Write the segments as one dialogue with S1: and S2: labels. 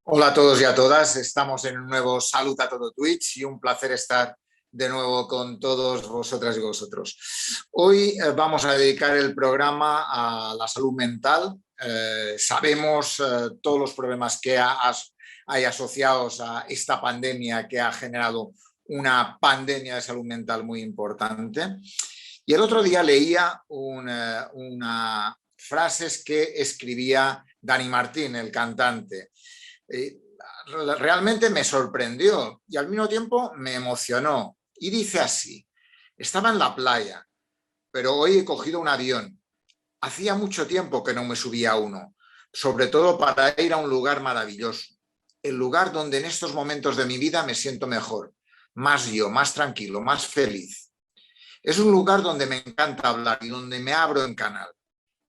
S1: Hola a todos y a todas, estamos en un nuevo Salud a todo Twitch y un placer estar de nuevo con todos vosotras y vosotros. Hoy vamos a dedicar el programa a la salud mental. Sabemos todos los problemas que hay asociados a esta pandemia que ha generado una pandemia de salud mental muy importante. Y el otro día leía una frases que escribía Dani Martín, el cantante. Eh, Realmente me sorprendió y al mismo tiempo me emocionó. Y dice así: estaba en la playa, pero hoy he cogido un avión. Hacía mucho tiempo que no me subía a uno, sobre todo para ir a un lugar maravilloso. El lugar donde en estos momentos de mi vida me siento mejor, más yo, más tranquilo, más feliz. Es un lugar donde me encanta hablar y donde me abro en canal.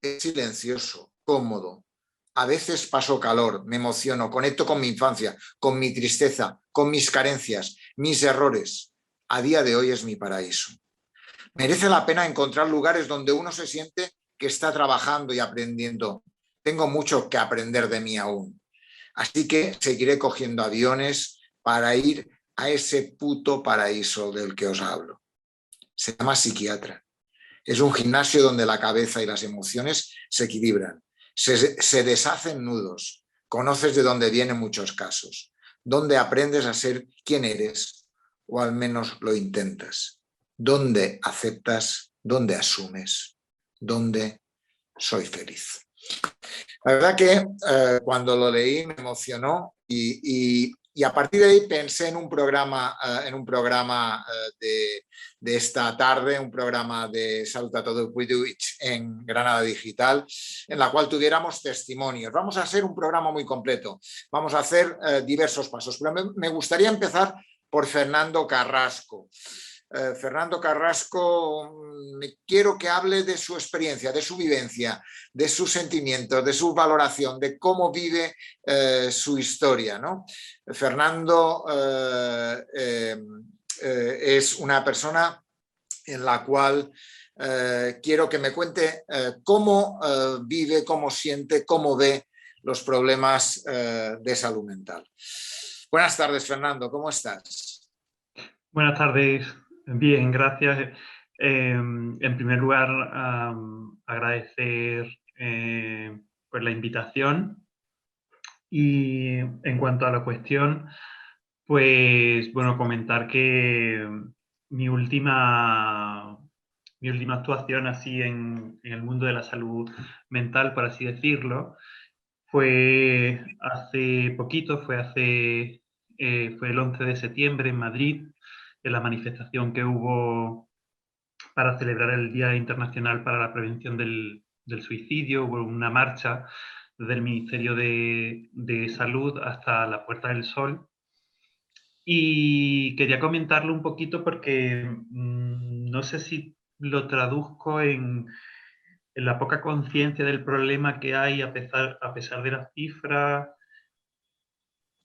S1: Es silencioso, cómodo. A veces paso calor, me emociono, conecto con mi infancia, con mi tristeza, con mis carencias, mis errores. A día de hoy es mi paraíso. Merece la pena encontrar lugares donde uno se siente que está trabajando y aprendiendo. Tengo mucho que aprender de mí aún. Así que seguiré cogiendo aviones para ir a ese puto paraíso del que os hablo. Se llama psiquiatra. Es un gimnasio donde la cabeza y las emociones se equilibran, se deshacen nudos, conoces de dónde vienen muchos casos, donde aprendes a ser quien eres, o al menos lo intentas, donde aceptas, donde asumes, donde soy feliz. La verdad que cuando lo leí me emocionó y a partir de ahí pensé en un programa de esta tarde, un programa de Salud a todo Twitch en Granada Digital, en la cual tuviéramos testimonios. Vamos a hacer un programa muy completo, vamos a hacer diversos pasos, pero me gustaría empezar por Fernando Carrasco. Fernando Carrasco, quiero que hable de su experiencia, de su vivencia, de sus sentimientos, de su valoración, de cómo vive su historia, ¿no? Fernando es una persona en la cual quiero que me cuente cómo vive, cómo siente, cómo ve los problemas de salud mental. Buenas tardes, Fernando, ¿cómo estás?
S2: Buenas tardes, bien, gracias. En primer lugar, agradecer pues la invitación y en cuanto a la cuestión, pues bueno, comentar que mi última, mi última actuación así en el mundo de la salud mental, por así decirlo, fue hace poquito, fue el 11 de septiembre en Madrid, en la manifestación que hubo para celebrar el Día Internacional para la Prevención del Suicidio. Hubo una marcha desde el Ministerio de Salud hasta la Puerta del Sol. Y quería comentarlo un poquito porque no sé si lo traduzco en la poca conciencia del problema que hay a pesar de las cifras,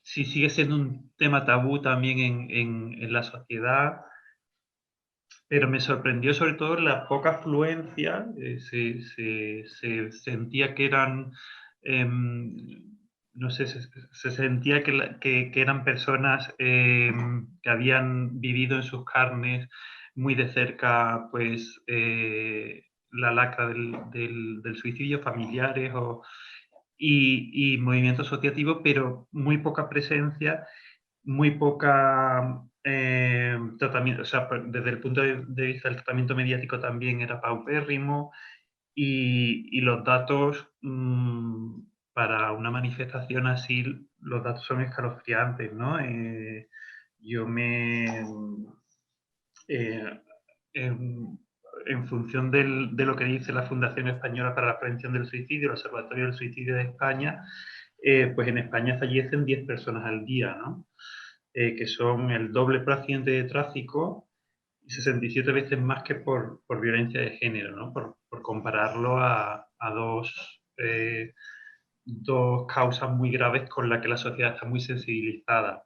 S2: si sigue siendo un tema tabú también en la sociedad, pero me sorprendió sobre todo la poca afluencia. Se sentía que eran, no sé, se sentía que eran personas que habían vivido en sus carnes muy de cerca, pues, la lacra del suicidio, familiares y movimiento asociativo, pero muy poca presencia, muy poca tratamiento, o sea, desde el punto de vista del tratamiento mediático también era paupérrimo y los datos para una manifestación así, los datos son escalofriantes, ¿no? Yo me... eh, en, en función de lo que dice la Fundación Española para la Prevención del Suicidio, el Observatorio del Suicidio de España, pues en España fallecen 10 personas al día, ¿no? Que son el doble por accidente de tráfico y 67 veces más que por violencia de género, ¿no? Por compararlo a dos causas muy graves con las que la sociedad está muy sensibilizada.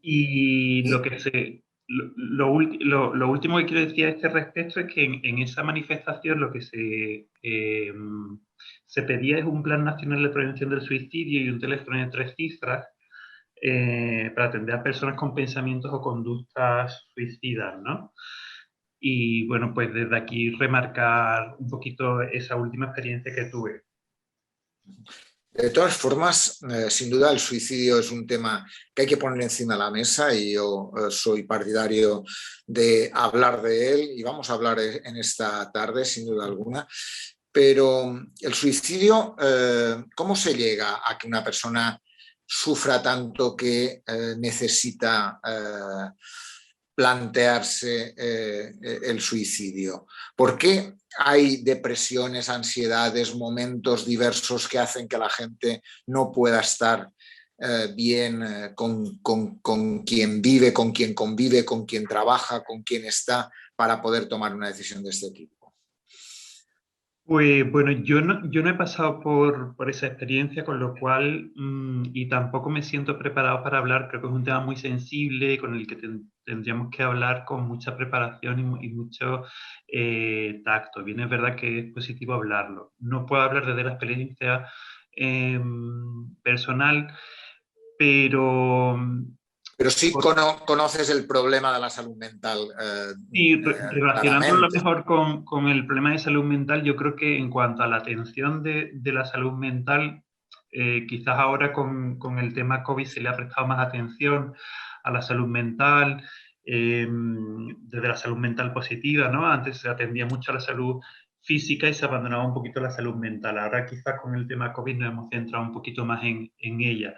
S2: Y lo que se... lo último que quiero decir a este respecto es que en esa manifestación lo que se pedía es un plan nacional de prevención del suicidio y un teléfono de 3 cifras para atender a personas con pensamientos o conductas suicidas, ¿no? Y bueno, pues desde aquí remarcar un poquito esa última experiencia que tuve.
S1: De todas formas, sin duda el suicidio es un tema que hay que poner encima de la mesa y yo soy partidario de hablar de él y vamos a hablar en esta tarde, sin duda alguna. Pero el suicidio, ¿cómo se llega a que una persona sufra tanto que necesita plantearse el suicidio? ¿Por qué hay depresiones, ansiedades, momentos diversos que hacen que la gente no pueda estar bien con quien vive, con quien convive, con quien trabaja, con quien está, para poder tomar una decisión de este tipo?
S2: Pues bueno, yo no he pasado por esa experiencia, con lo cual, y tampoco me siento preparado para hablar. Creo que es un tema muy sensible con el que tendríamos que hablar con mucha preparación y mucho tacto. Bien, es verdad que es positivo hablarlo. No puedo hablar desde la experiencia personal, pero
S1: Pero sí conoces el problema de la salud mental
S2: y relacionándolo a lo
S1: claramente.
S2: mejor con el problema de salud mental, yo creo que en cuanto a la atención de la salud mental, quizás ahora con el tema COVID se le ha prestado más atención a la salud mental, desde la salud mental positiva, ¿no? Antes se atendía mucho a la salud física y se abandonaba un poquito la salud mental. Ahora quizás con el tema COVID nos hemos centrado un poquito más en ella.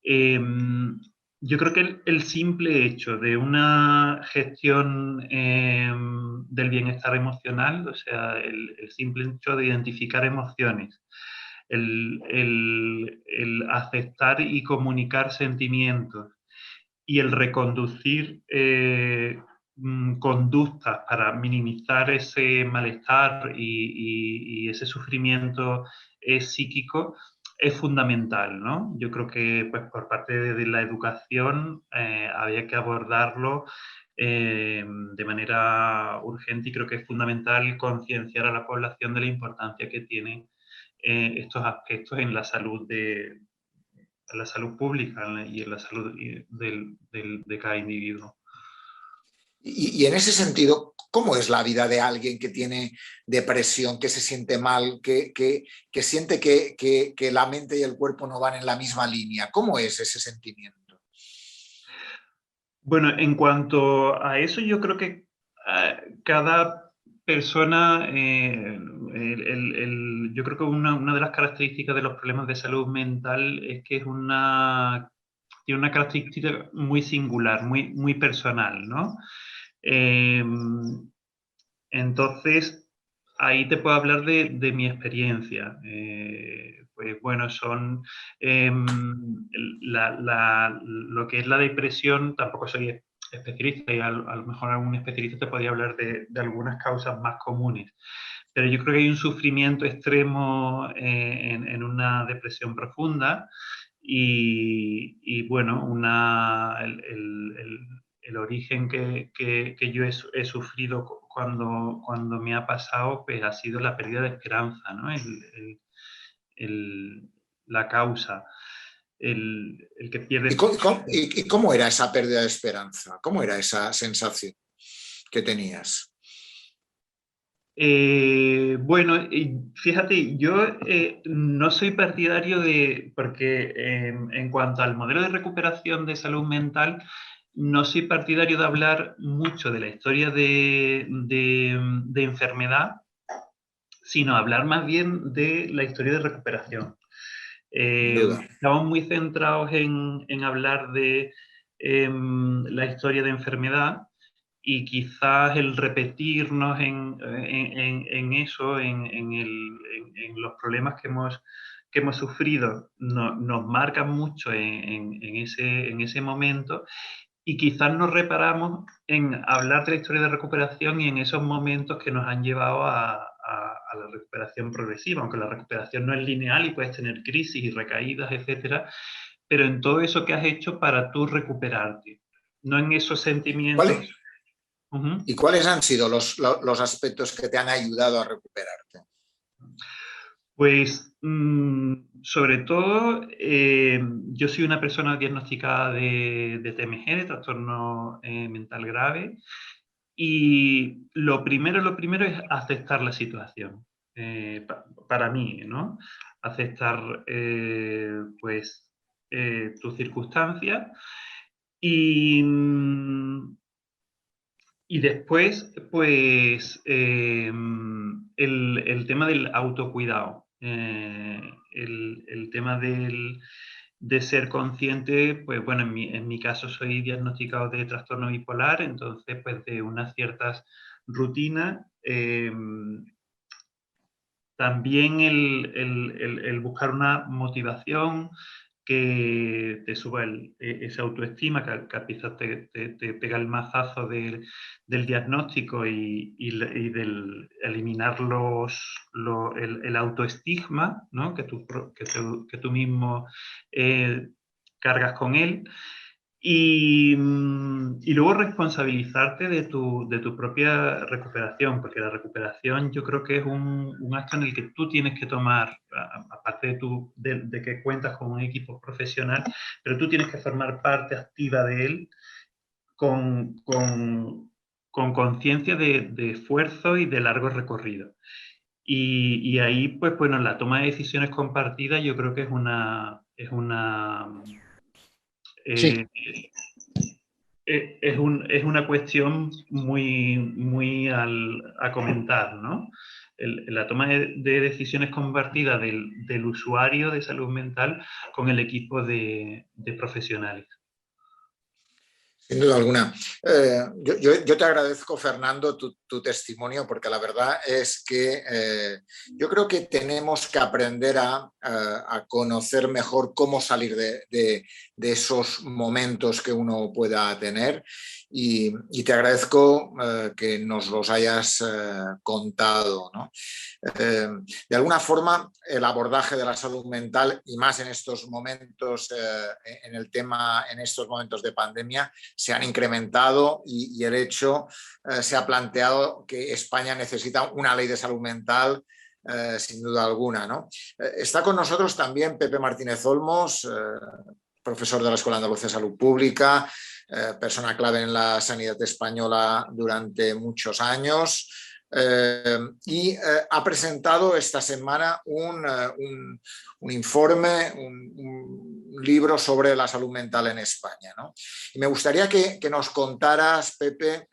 S2: Eh, yo creo que el simple hecho de una gestión del bienestar emocional, o sea, el simple hecho de identificar emociones, el aceptar y comunicar sentimientos y el reconducir conductas para minimizar ese malestar y ese sufrimiento psíquico es fundamental, ¿no? Yo creo que pues, por parte de la educación había que abordarlo de manera urgente y creo que es fundamental concienciar a la población de la importancia que tienen estos aspectos en la salud pública y en la salud de cada individuo.
S1: Y en ese sentido, ¿cómo es la vida de alguien que tiene depresión, que se siente mal, que siente que la mente y el cuerpo no van en la misma línea? ¿Cómo es ese sentimiento?
S2: Bueno, en cuanto a eso, yo creo que cada persona, yo creo que una de las características de los problemas de salud mental es que tiene una característica muy singular, muy personal, ¿no? Eh, entonces, ahí te puedo hablar de mi experiencia. Pues bueno, son lo que es la depresión, tampoco soy especialista y a lo mejor algún especialista te podría hablar de algunas causas más comunes. Pero yo creo que hay un sufrimiento extremo en una depresión profunda y bueno, el origen que yo he sufrido cuando me ha pasado, pues ha sido la pérdida de esperanza, ¿no? La causa, el que
S1: ¿Y
S2: pierdes.
S1: cómo era esa pérdida de esperanza? ¿Cómo era esa sensación que tenías?
S2: Bueno, fíjate, yo no soy partidario porque en cuanto al modelo de recuperación de salud mental, no soy partidario de hablar mucho de la historia de enfermedad, sino hablar más bien de la historia de recuperación.
S1: Sin duda.
S2: Estamos muy centrados en hablar de la historia de enfermedad y quizás el repetirnos en eso, en los problemas que hemos sufrido, nos marcan mucho en ese momento y quizás nos reparamos en hablar de la historia de recuperación y en esos momentos que nos han llevado a la recuperación progresiva, aunque la recuperación no es lineal y puedes tener crisis y recaídas, etcétera, pero en todo eso que has hecho para tú recuperarte. no en esos sentimientos.
S1: ¿Cuáles? ¿Y cuáles han sido los aspectos que te han ayudado a recuperarte?
S2: Pues, sobre todo, yo soy una persona diagnosticada de TMG, de trastorno mental grave, y lo primero es aceptar la situación, para mí, ¿no? Aceptar, pues, tus circunstancias y, y después, pues, el tema del autocuidado, el tema de ser consciente, pues bueno, en mi caso soy diagnosticado de trastorno bipolar, entonces pues de unas ciertas rutinas, también el buscar una motivación que te suba esa autoestima, que quizás te pega el mazazo del diagnóstico y del eliminar el autoestigma, ¿no? Que tú mismo cargas con él. Y luego responsabilizarte de tu propia recuperación, porque la recuperación yo creo que es un acto en el que tú tienes que tomar, aparte de que cuentas con un equipo profesional, pero tú tienes que formar parte activa de él con conciencia de esfuerzo y de largo recorrido. Y ahí, pues bueno, la toma de decisiones compartida yo creo que es una
S3: Sí.
S2: es una cuestión muy a comentar, ¿no? La toma de decisiones compartidas del usuario de salud mental con el equipo de profesionales.
S1: Sin duda alguna. Yo te agradezco, Fernando, tu testimonio, porque la verdad es que yo creo que tenemos que aprender a conocer mejor cómo salir de esos momentos que uno pueda tener. Y te agradezco que nos los hayas contado, ¿no? De alguna forma, el abordaje de la salud mental, y más en estos momentos, en estos momentos de pandemia, se han incrementado y el hecho se ha planteado que España necesita una ley de salud mental, sin duda alguna, ¿no? Está con nosotros también Pepe Martínez Olmos, profesor de la Escuela Andalucía de Salud Pública, persona clave en la sanidad española durante muchos años. Y ha presentado esta semana un informe, un libro sobre la salud mental en España, ¿no? Y me gustaría que nos contaras, Pepe,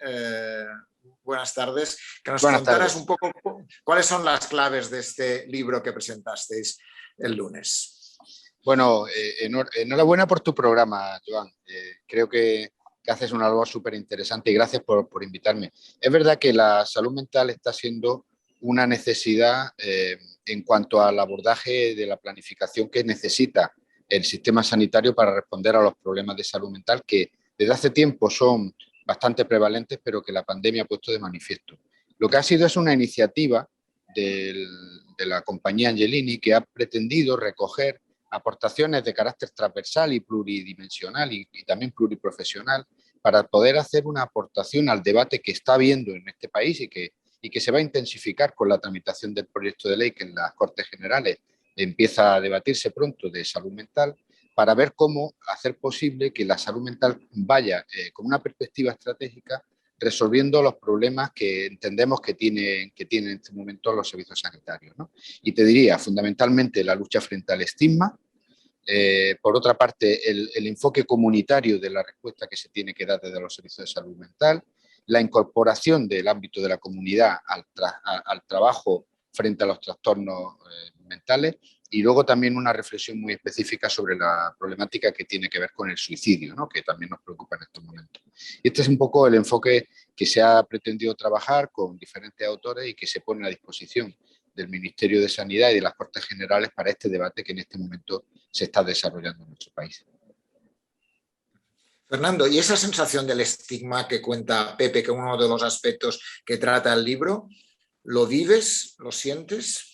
S1: buenas tardes, que nos contaras un poco cuáles son las claves de este libro que presentasteis el lunes.
S3: Bueno, enhorabuena por tu programa, Joan. Creo que haces una labor súper interesante y gracias por invitarme. Es verdad que la salud mental está siendo una necesidad en cuanto al abordaje de la planificación que necesita el sistema sanitario para responder a los problemas de salud mental que desde hace tiempo son bastante prevalentes, pero que la pandemia ha puesto de manifiesto. Lo que ha sido es una iniciativa de la compañía Angelini que ha pretendido recoger aportaciones de carácter transversal y pluridimensional y también pluriprofesional para poder hacer una aportación al debate que está habiendo en este país y que se va a intensificar con la tramitación del proyecto de ley que en las Cortes Generales empieza a debatirse pronto de salud mental, para ver cómo hacer posible que la salud mental vaya con una perspectiva estratégica resolviendo los problemas que entendemos que tienen en este momento los servicios sanitarios, ¿no? Y te diría, fundamentalmente, la lucha frente al estigma. Por otra parte, el enfoque comunitario de la respuesta que se tiene que dar desde los servicios de salud mental, la incorporación del ámbito de la comunidad al trabajo frente a los trastornos mentales y luego también una reflexión muy específica sobre la problemática que tiene que ver con el suicidio, ¿no? Que también nos preocupa en estos momentos. Y este es un poco el enfoque que se ha pretendido trabajar con diferentes autores y que se pone a disposición del Ministerio de Sanidad y de las Cortes Generales para este debate que en este momento se está desarrollando en nuestro país.
S1: Fernando, ¿y esa sensación del estigma que cuenta Pepe, que es uno de los aspectos que trata el libro, lo vives, lo sientes?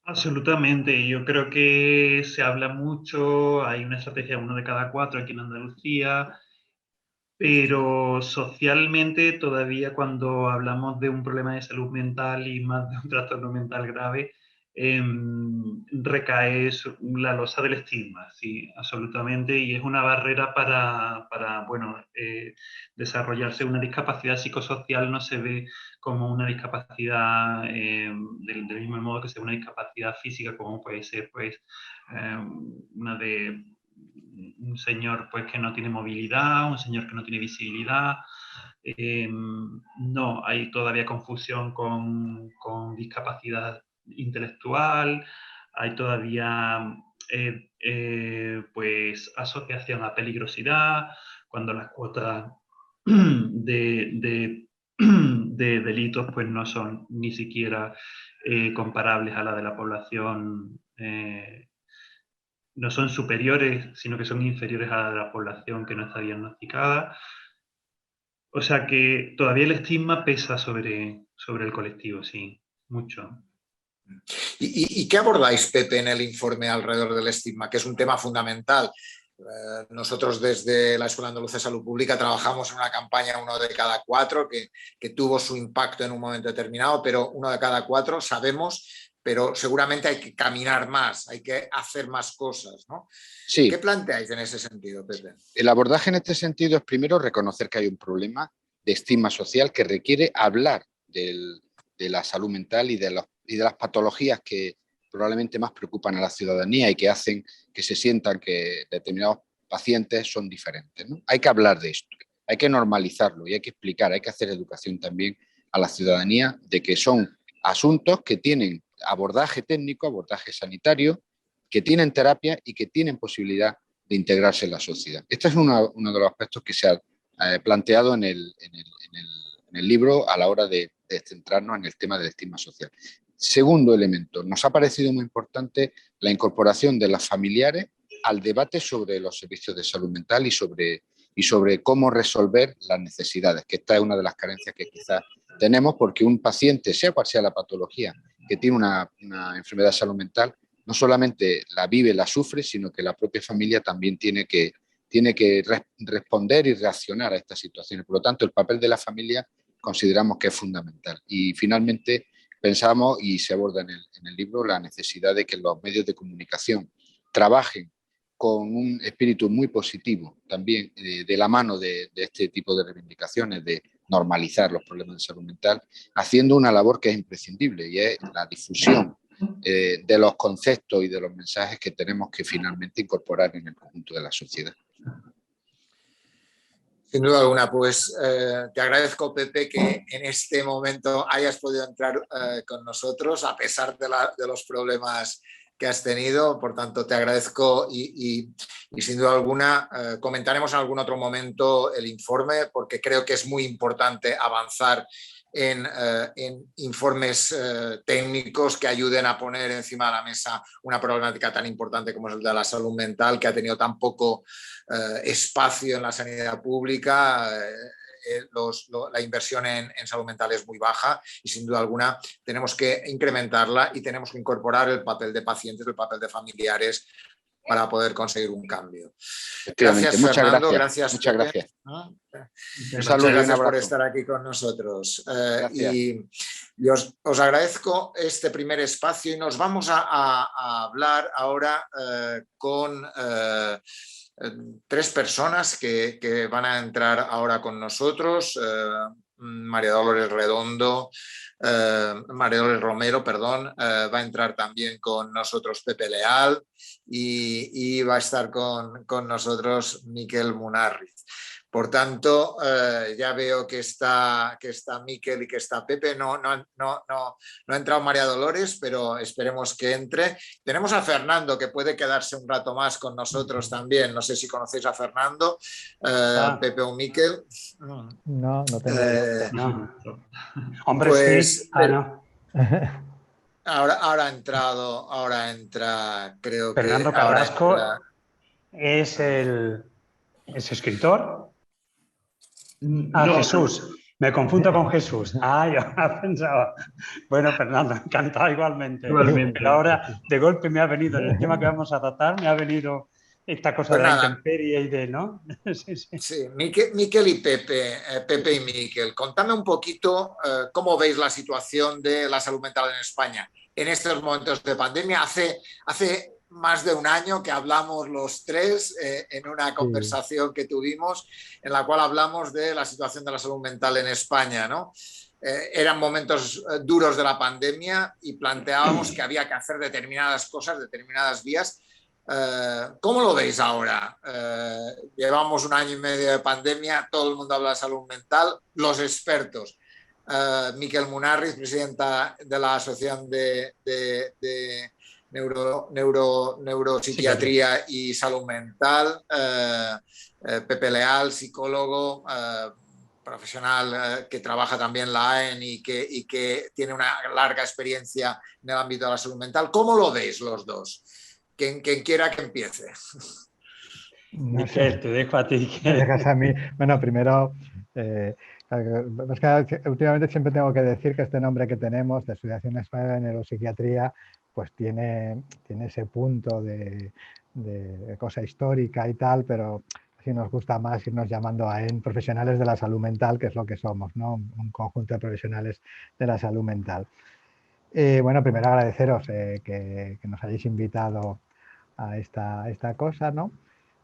S2: Absolutamente, yo creo que se habla mucho, hay una estrategia 1 de cada 4 aquí en Andalucía pero socialmente todavía cuando hablamos de un problema de salud mental y más de un trastorno mental grave, recae la losa del estigma, sí, absolutamente, y es una barrera para bueno, desarrollarse. Una discapacidad psicosocial no se ve como una discapacidad del mismo modo que se ve una discapacidad física, como puede ser pues una de un señor pues que no tiene movilidad, un señor que no tiene visibilidad. No, hay todavía confusión con discapacidad intelectual, hay todavía pues asociación a peligrosidad, cuando las cuotas de delitos pues no son ni siquiera comparables a la de la población, no son superiores, sino que son inferiores a la de la población que no está diagnosticada. O sea que todavía el estigma pesa sobre el colectivo, sí, mucho.
S1: ¿Y qué abordáis, Pepe, en el informe alrededor del estigma, que es un tema fundamental? Nosotros desde la Escuela Andaluza de Salud Pública trabajamos en una campaña 1 de cada 4 que tuvo su impacto en un momento determinado, pero 1 de cada 4 sabemos, pero seguramente hay que caminar más, hay que hacer más cosas, ¿no?
S3: Sí.
S1: ¿Qué planteáis en ese sentido, Pepe?
S3: El abordaje en este sentido es primero reconocer que hay un problema de estigma social que requiere hablar de la salud mental y de las patologías que probablemente más preocupan a la ciudadanía y que hacen que se sientan que determinados pacientes son diferentes, ¿no? Hay que hablar de esto, hay que normalizarlo y hay que explicar, hay que hacer educación también a la ciudadanía de que son asuntos que tienen abordaje técnico, abordaje sanitario, que tienen terapia y que tienen posibilidad de integrarse en la sociedad. Este es uno de los aspectos que se ha planteado en el libro a la hora de centrarnos en el tema del estigma social. Segundo elemento, nos ha parecido muy importante la incorporación de las familiares al debate sobre los servicios de salud mental y sobre cómo resolver las necesidades, que esta es una de las carencias que quizás tenemos, porque un paciente, sea cual sea la patología, que tiene una enfermedad de salud mental, no solamente la vive, la sufre, sino que la propia familia también tiene que responder y reaccionar a estas situaciones. Por lo tanto, el papel de la familia consideramos que es fundamental. Y finalmente pensamos, y se aborda en el libro, la necesidad de que los medios de comunicación trabajen con un espíritu muy positivo, también de la mano de este tipo de reivindicaciones, de normalizar los problemas de salud mental, haciendo una labor que es imprescindible, y es la difusión de los conceptos y de los mensajes que tenemos que finalmente incorporar en el conjunto de la sociedad.
S1: Sin duda alguna, pues te agradezco, Pepe, que en este momento hayas podido entrar con nosotros a pesar de los problemas que has tenido. Por tanto, te agradezco y sin duda alguna comentaremos en algún otro momento el informe, porque creo que es muy importante avanzar en informes técnicos que ayuden a poner encima de la mesa una problemática tan importante como es el de la salud mental, que ha tenido tan poco espacio en la sanidad pública. La inversión en salud mental es muy baja y sin duda alguna tenemos que incrementarla y tenemos que incorporar el papel de pacientes, el papel de familiares para poder conseguir un cambio. Gracias,
S3: muchas
S1: Fernando.
S3: Gracias. Muchas gracias.
S1: Un saludo y gracias por estar aquí con nosotros. Y os agradezco este primer espacio y nos vamos a hablar ahora con 3 personas que van a entrar ahora con nosotros. María Dolores Romero, va a entrar también con nosotros Pepe Leal y va a estar con nosotros Miquel Munarriz. Por tanto, ya veo que está Miquel y que está Pepe. No ha entrado María Dolores, pero esperemos que entre. Tenemos a Fernando, que puede quedarse un rato más con nosotros también. No sé si conocéis a Fernando, Pepe o Miquel.
S4: No tengo.
S5: No. Hombre,
S1: pues,
S5: sí. No.
S1: Ahora entra, creo que...
S5: Fernando Carrasco es escritor. No. Jesús. Me confundo con Jesús. Yo pensaba. Bueno, Fernando, encantado igualmente. Pero ahora, de golpe, me ha venido, en el tema que vamos a tratar, me ha venido esta cosa
S1: Pues
S5: de la
S1: nada.
S5: intemperie y de, ¿no? Sí, sí.
S1: Sí, Miquel y Pepe, Pepe y Miquel, contadme un poquito cómo veis la situación de la salud mental en España en estos momentos de pandemia. Hace más de un año que hablamos los tres en una conversación que tuvimos en la cual hablamos de la situación de la salud mental en España, ¿no? Eran momentos duros de la pandemia y planteábamos que había que hacer determinadas cosas, determinadas vías. ¿Cómo lo veis ahora? Llevamos un año y medio de pandemia, todo el mundo habla de salud mental, los expertos. Miquel Munarriz, presidenta de la Asociación de Neuropsiquiatría y Salud Mental, Pepe Leal, psicólogo, profesional que trabaja también en la AEN y que tiene una larga experiencia en el ámbito de la salud mental. ¿Cómo lo veis los dos? Quien quiera que empiece.
S4: No
S5: Miquel,
S4: sé,
S5: te dejo a ti.
S4: me dejas a mí. Bueno, primero, es que últimamente siempre tengo que decir que este nombre que tenemos de Asociación Española de Neuropsiquiatría, pues tiene ese punto de cosa histórica y tal, pero sí nos gusta más irnos llamando a profesionales de la salud mental, que es lo que somos, ¿no? Un conjunto de profesionales de la salud mental. Bueno, primero agradeceros que nos hayáis invitado a esta cosa, ¿no?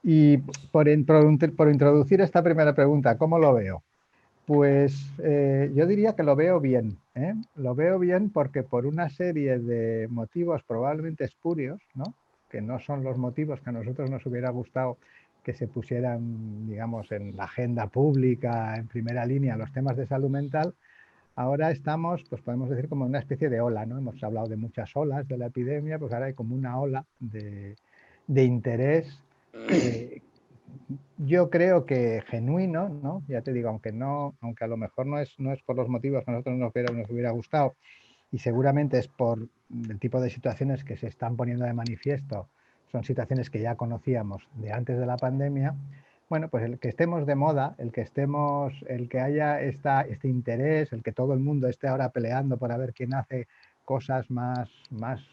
S4: Y por introducir esta primera pregunta, ¿cómo lo veo? Pues yo diría que lo veo bien, ¿eh? Lo veo bien porque por una serie de motivos probablemente espurios, ¿no? Que no son los motivos que a nosotros nos hubiera gustado que se pusieran, digamos, en la agenda pública, en primera línea, los temas de salud mental. Ahora estamos, pues podemos decir, como en una especie de ola, ¿no? Hemos hablado de muchas olas de la epidemia, pues ahora hay como una ola de interés, yo creo que genuino, ¿no? Ya te digo, aunque a lo mejor no es por los motivos que a nosotros nos hubiera gustado, y seguramente es por el tipo de situaciones que se están poniendo de manifiesto, son situaciones que ya conocíamos de antes de la pandemia. Bueno, pues el que estemos de moda, el que haya este interés, el que todo el mundo esté ahora peleando por ver quién hace cosas más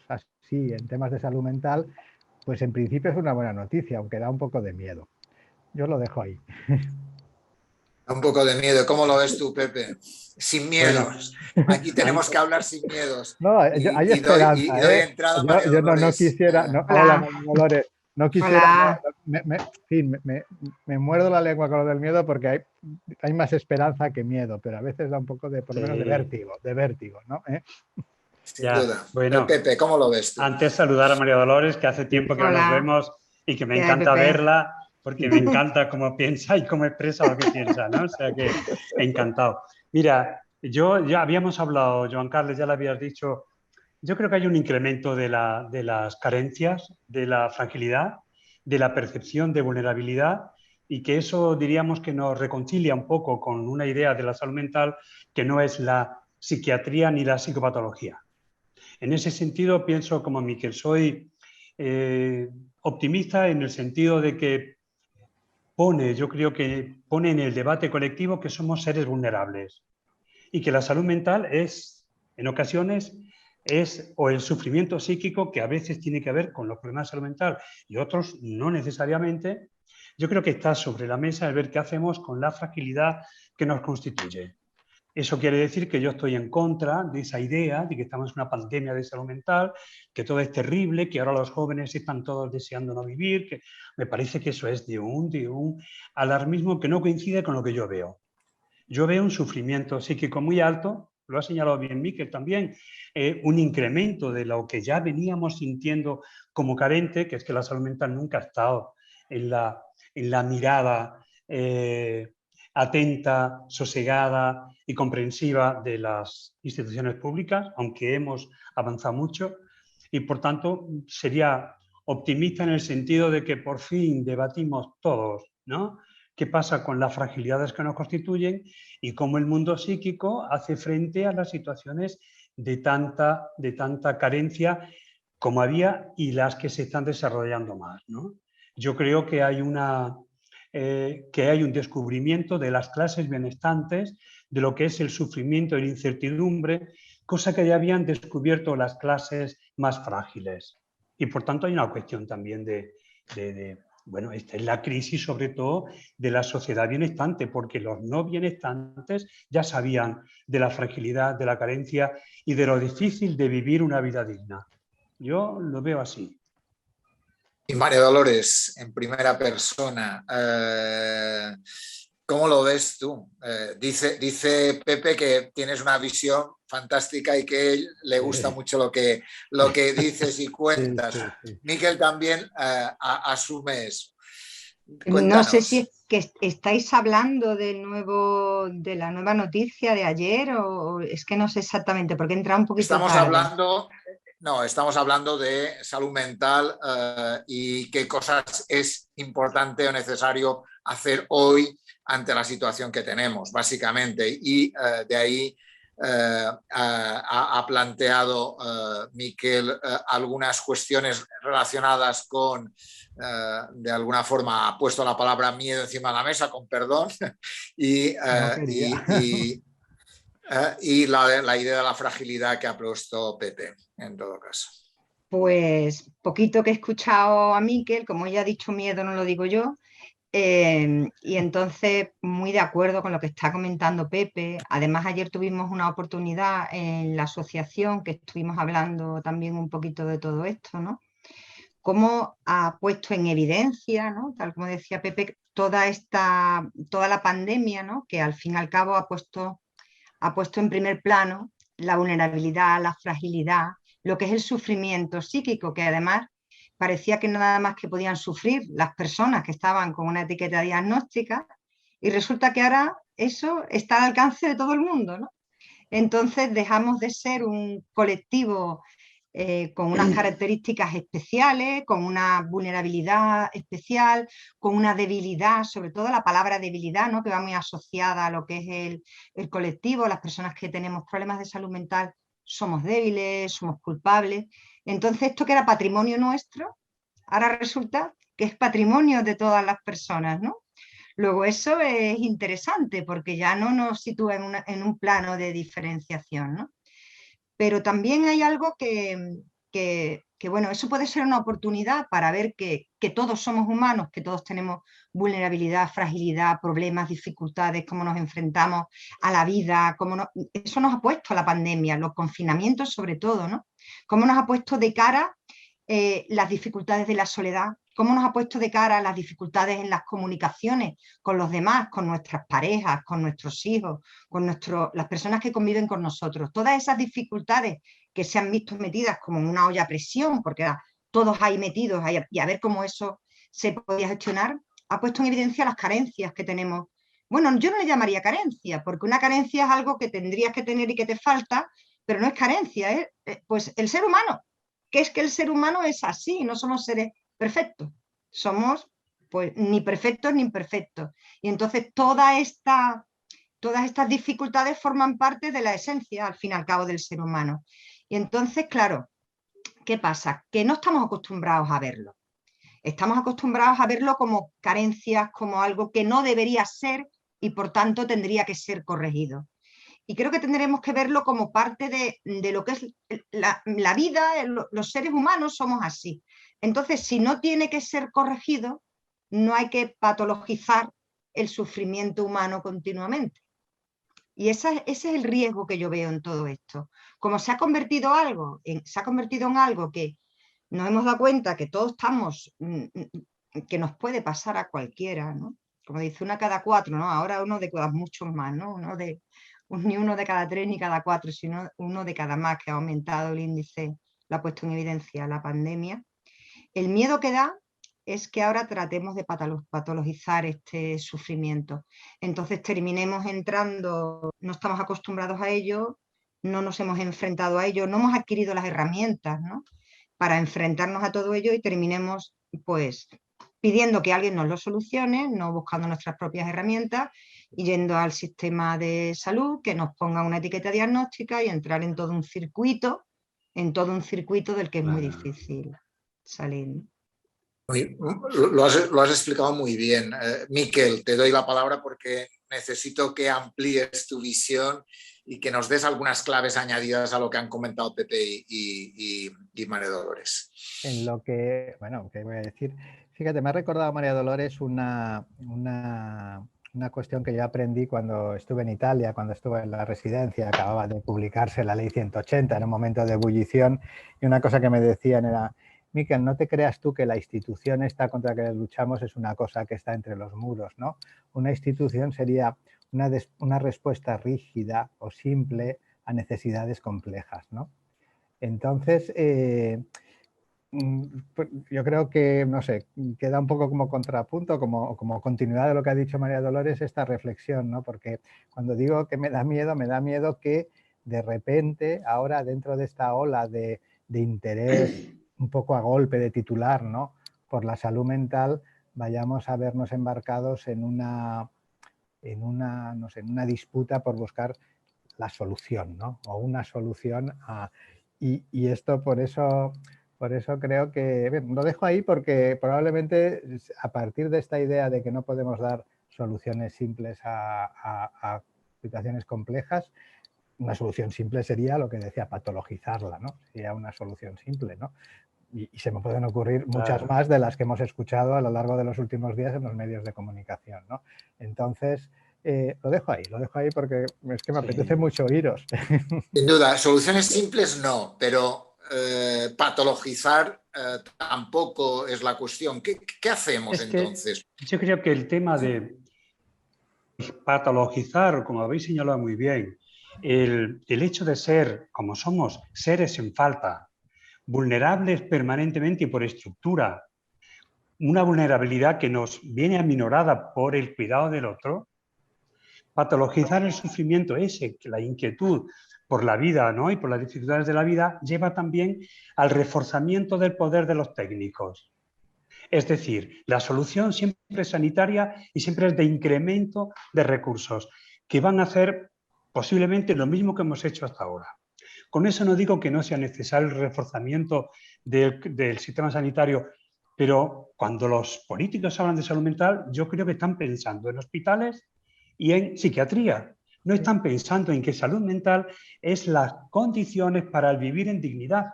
S4: así en temas de salud mental, pues en principio es una buena noticia, aunque da un poco de miedo. Yo lo dejo ahí.
S1: Un poco de miedo. ¿Cómo lo ves tú, Pepe? Sin miedos.
S5: Bueno,
S1: Aquí tenemos que hablar sin miedos.
S4: No, hay
S1: Y
S4: esperanza,
S1: doy
S4: ¿eh?
S1: entrada a María
S4: Yo no
S1: Dolores.
S4: quisiera, hola
S6: Hola.
S4: María Dolores, no quisiera,
S6: Hola.
S4: en fin, me muerdo la lengua con lo del miedo porque hay más esperanza que miedo, pero a veces da un poco por lo menos de vértigo, ¿no?
S1: Sin
S5: ya,
S1: duda.
S5: bueno,
S1: Pepe, ¿cómo lo ves tú?
S5: antes saludar a María Dolores, que hace tiempo que no nos
S6: Hola.
S5: vemos y que me
S6: ¿Qué hay,
S5: encanta
S6: Pepe?
S5: verla, porque me encanta cómo piensa y cómo expresa lo que piensa, ¿no? O sea que encantado. Mira, ya habíamos hablado, Joan Carles, ya lo habías dicho, yo creo que hay un incremento de las carencias, de la fragilidad, de la percepción de vulnerabilidad y que eso diríamos que nos reconcilia un poco con una idea de la salud mental que no es la psiquiatría ni la psicopatología. En ese sentido, pienso como Miquel, soy optimista en el sentido de que yo creo que pone en el debate colectivo que somos seres vulnerables y que la salud mental en ocasiones, o el sufrimiento psíquico que a veces tiene que ver con los problemas de salud mental y otros no necesariamente. Yo creo que está sobre la mesa el ver qué hacemos con la fragilidad que nos constituye. Eso quiere decir que yo estoy en contra de esa idea de que estamos en una pandemia de salud mental, que todo es terrible, que ahora los jóvenes están todos deseando no vivir, que me parece que eso es de un alarmismo que no coincide con lo que yo veo. Yo veo un sufrimiento psíquico muy alto, lo ha señalado bien Miquel también, un incremento de lo que ya veníamos sintiendo como carente, que es que la salud mental nunca ha estado en la mirada atenta, sosegada y comprensiva de las instituciones públicas, aunque hemos avanzado mucho, y por tanto sería optimista en el sentido de que por fin debatimos todos, ¿no? ¿Qué pasa con las fragilidades que nos constituyen y cómo el mundo psíquico hace frente a las situaciones de tanta carencia como había y las que se están desarrollando más, ¿no? Yo creo que hay un descubrimiento de las clases benestantes, de lo que es el sufrimiento y la incertidumbre, cosa que ya habían descubierto las clases más frágiles. Y por tanto hay una cuestión también de Bueno, esta es la crisis sobre todo de la sociedad bienestante, porque los no bienestantes ya sabían de la fragilidad, de la carencia y de lo difícil de vivir una vida digna. Yo lo veo así.
S1: Y María Dolores, en primera persona, ¿cómo lo ves tú? Dice Pepe que tienes una visión fantástica y que le gusta mucho lo que dices y cuentas.
S4: Sí.
S1: Miquel también asume eso.
S6: No sé
S1: Cuéntanos.
S6: si es que estáis hablando de la nueva noticia de ayer o es que no sé exactamente porque he entrado un poquito tarde.
S1: Estamos hablando de salud mental y qué cosas es importante o necesario hacer hoy ante la situación que tenemos, básicamente. Y de ahí ha planteado Miquel algunas cuestiones relacionadas con, de alguna forma, ha puesto la palabra miedo encima de la mesa, con perdón, y la idea de la fragilidad que ha puesto Pepe, en todo caso.
S6: Pues poquito que he escuchado a Miquel, como ya ha dicho miedo, no lo digo yo, y entonces muy de acuerdo con lo que está comentando Pepe. Además, ayer tuvimos una oportunidad en la asociación que estuvimos hablando también un poquito de todo esto, ¿no? Cómo ha puesto en evidencia, ¿no? Tal como decía Pepe, toda la pandemia, ¿no? Que al fin y al cabo ha puesto en primer plano la vulnerabilidad, la fragilidad, lo que es el sufrimiento psíquico, que además parecía que nada más que podían sufrir las personas que estaban con una etiqueta diagnóstica y resulta que ahora eso está al alcance de todo el mundo, ¿no? Entonces dejamos de ser un colectivo con unas características especiales, con una vulnerabilidad especial, con una debilidad, sobre todo la palabra debilidad, ¿no? Que va muy asociada a lo que es el colectivo, las personas que tenemos problemas de salud mental somos débiles, somos culpables. Entonces esto que era patrimonio nuestro, ahora resulta que es patrimonio de todas las personas, ¿no? Luego eso es interesante porque ya no nos sitúa en un plano de diferenciación, ¿no? Pero también hay algo bueno, eso puede ser una oportunidad para ver que todos somos humanos, que todos tenemos vulnerabilidad, fragilidad, problemas, dificultades, cómo nos enfrentamos a la vida, eso nos ha puesto la pandemia, los confinamientos sobre todo, ¿no? Cómo nos ha puesto de cara las dificultades de la soledad, cómo nos ha puesto de cara las dificultades en las comunicaciones con los demás, con nuestras parejas, con nuestros hijos, con las personas que conviven con nosotros. Todas esas dificultades que se han visto metidas como en una olla a presión, porque todos ahí metidos y a ver cómo eso se podía gestionar, ha puesto en evidencia las carencias que tenemos. Bueno, yo no le llamaría carencia, porque una carencia es algo que tendrías que tener y que te falta, pero no es carencia, es pues el ser humano, que es que el ser humano es así, no somos seres perfectos, somos pues ni perfectos ni imperfectos. Y entonces todas estas dificultades forman parte de la esencia, al fin y al cabo, del ser humano. Y entonces, claro, ¿qué pasa? Que no estamos acostumbrados a verlo. Estamos acostumbrados a verlo como carencias, como algo que no debería ser y por tanto tendría que ser corregido. Y creo que tendremos que verlo como parte de lo que es la vida, los seres humanos somos así. Entonces, si no tiene que ser corregido, no hay que patologizar el sufrimiento humano continuamente. Y ese es el riesgo que yo veo en todo esto. Como se ha convertido en algo que nos hemos dado cuenta que todos estamos, que nos puede pasar a cualquiera, ¿no? Como dice, una cada cuatro, ¿no? Ahora uno de cada muchos más, ¿no? Ni uno de cada tres ni cada cuatro, sino uno de cada más, que ha aumentado el índice, lo ha puesto en evidencia la pandemia. El miedo que da es que ahora tratemos de patologizar este sufrimiento. Entonces terminemos entrando, no estamos acostumbrados a ello, no nos hemos enfrentado a ello, no hemos adquirido las herramientas, ¿no? Para enfrentarnos a todo ello y terminemos pues pidiendo que alguien nos lo solucione, no buscando nuestras propias herramientas y yendo al sistema de salud que nos ponga una etiqueta diagnóstica y entrar en todo un circuito del que es muy difícil salir.
S1: Lo has explicado muy bien. Miquel, te doy la palabra porque necesito que amplíes tu visión y que nos des algunas claves añadidas a lo que han comentado Pepe y María Dolores.
S4: En lo que, bueno, ¿qué voy a decir? Fíjate, me ha recordado María Dolores una cuestión que yo aprendí cuando estuve en Italia, cuando estuve en la residencia, acababa de publicarse la Ley 180 en un momento de ebullición, y una cosa que me decían era: Miquel, no te creas tú que la institución esta contra la que luchamos es una cosa que está entre los muros, ¿no? Una institución sería una respuesta rígida o simple a necesidades complejas, ¿no? Entonces, yo creo que, no sé, queda un poco como contrapunto, como continuidad de lo que ha dicho María Dolores, esta reflexión, ¿no? Porque cuando digo que me da miedo que de repente, ahora dentro de esta ola de interés un poco a golpe de titular, ¿no?, por la salud mental, vayamos a vernos embarcados en una disputa por buscar la solución, ¿no? O una solución a... Y esto por eso creo que... Bien, lo dejo ahí porque probablemente a partir de esta idea de que no podemos dar soluciones simples a situaciones complejas, una solución simple sería lo que decía, patologizarla, ¿no? Sería una solución simple, ¿no? Y se me pueden ocurrir muchas más de las que hemos escuchado a lo largo de los últimos días en los medios de comunicación, ¿no? Entonces, lo dejo ahí porque es que me apetece mucho oíros.
S1: Sin duda, soluciones simples no, pero patologizar tampoco es la cuestión. ¿Qué hacemos entonces?
S5: Yo creo que el tema de patologizar, como habéis señalado muy bien, el hecho de ser, como somos, seres en falta, vulnerables permanentemente y por estructura, una vulnerabilidad que nos viene aminorada por el cuidado del otro, patologizar el sufrimiento ese, la inquietud por la vida, ¿no?, y por las dificultades de la vida, lleva también al reforzamiento del poder de los técnicos. Es decir, la solución siempre es sanitaria y siempre es de incremento de recursos, que van a hacer posiblemente lo mismo que hemos hecho hasta ahora. Con eso no digo que no sea necesario el reforzamiento del sistema sanitario, pero cuando los políticos hablan de salud mental, yo creo que están pensando en hospitales y en psiquiatría. No están pensando en que salud mental es las condiciones para el vivir en dignidad.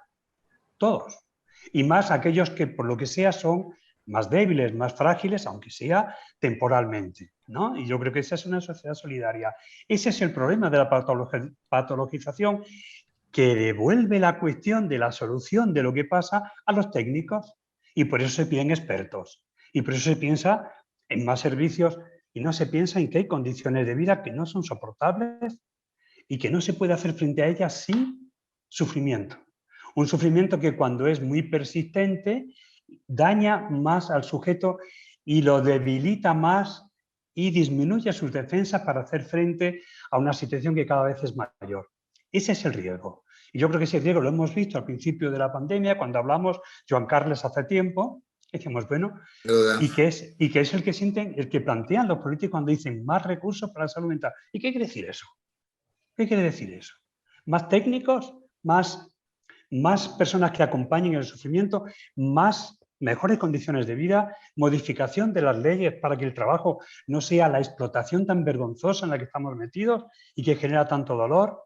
S5: Todos. Y más aquellos que por lo que sea son más débiles, más frágiles, aunque sea temporalmente, ¿no? Y yo creo que esa es una sociedad solidaria. Ese es el problema de la patologización, que devuelve la cuestión de la solución de lo que pasa a los técnicos. Y por eso se piden expertos. Y por eso se piensa en más servicios y no se piensa en que hay condiciones de vida que no son soportables y que no se puede hacer frente a ellas sin sufrimiento. Un sufrimiento que cuando es muy persistente daña más al sujeto y lo debilita más y disminuye sus defensas para hacer frente a una situación que cada vez es mayor. Ese es el riesgo. Y yo creo que ese riesgo lo hemos visto al principio de la pandemia, cuando hablamos, Joan Carles hace tiempo, decíamos, bueno, y que es el que sienten, el que plantean los políticos cuando dicen más recursos para la salud mental. ¿Y qué quiere decir eso? ¿Qué quiere decir eso? ¿Más técnicos? ¿Más personas que acompañen el sufrimiento? ¿Mejores condiciones de vida? ¿Modificación de las leyes para que el trabajo no sea la explotación tan vergonzosa en la que estamos metidos y que genera tanto dolor?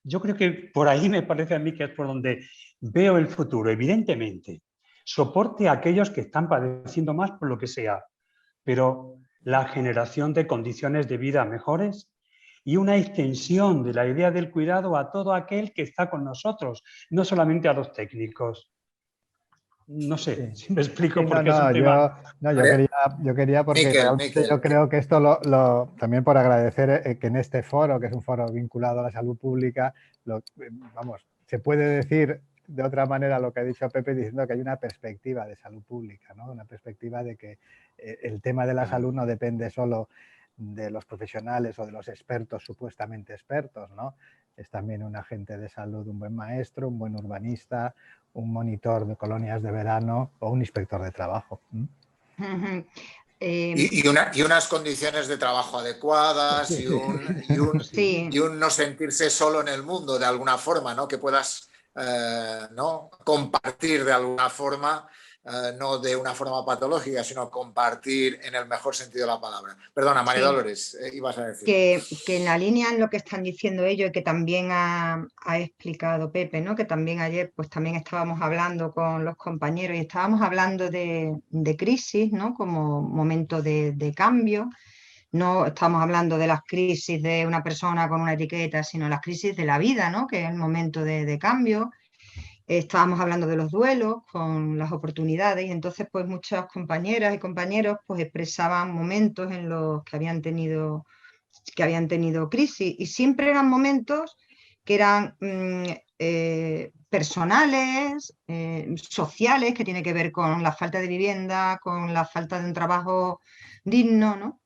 S5: Yo creo que por ahí me parece a mí que es por donde veo el futuro. Evidentemente, soporte a aquellos que están padeciendo más por lo que sea, pero la generación de condiciones de vida mejores y una extensión de la idea del cuidado a todo aquel que está con nosotros, no solamente a los técnicos. No sé si me explico, porque es un tema...
S4: Yo quería porque realmente yo creo que esto también por agradecer que en este foro, que es un foro vinculado a la salud pública, se puede decir de otra manera lo que ha dicho Pepe, diciendo que hay una perspectiva de salud pública, ¿no? Una perspectiva de que el tema de la salud no depende solo de los profesionales o de los expertos, supuestamente expertos, ¿no? Es también un agente de salud, un buen maestro, un buen urbanista, un monitor de colonias de verano o un inspector de trabajo.
S1: Y unas condiciones de trabajo adecuadas y un no sentirse solo en el mundo de alguna forma, ¿no? Que puedas ¿no? compartir de alguna forma no de una forma patológica, sino compartir en el mejor sentido de la palabra. Perdona, María Dolores, ibas a decir.
S6: Que en la línea en lo que están diciendo ellos y que también ha explicado Pepe, ¿no? Que también ayer pues también estábamos hablando con los compañeros y estábamos hablando de crisis, ¿no? Como momento de cambio. No estamos hablando de las crisis de una persona con una etiqueta, sino las crisis de la vida, ¿no? Que es el momento de cambio. Estábamos hablando de los duelos con las oportunidades y entonces pues muchas compañeras y compañeros pues expresaban momentos en los que habían tenido crisis y siempre eran momentos que eran personales, sociales, que tiene que ver con la falta de vivienda, con la falta de un trabajo digno, ¿no?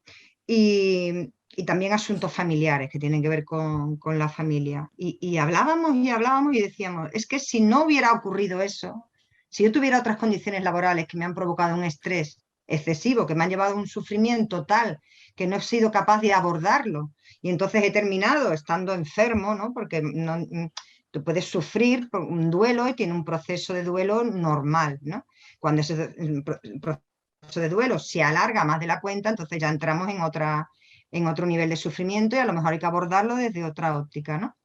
S6: Y también asuntos familiares que tienen que ver con la familia. Y hablábamos y decíamos, es que si no hubiera ocurrido eso, si yo tuviera otras condiciones laborales que me han provocado un estrés excesivo, que me han llevado a un sufrimiento tal que no he sido capaz de abordarlo, y entonces he terminado estando enfermo, ¿no? Porque no, tú puedes sufrir por un duelo y tiene un proceso de duelo normal, ¿no? Cuando ese proceso de duelo se alarga más de la cuenta, entonces ya entramos en otro nivel de sufrimiento y a lo mejor hay que abordarlo desde otra óptica, ¿no?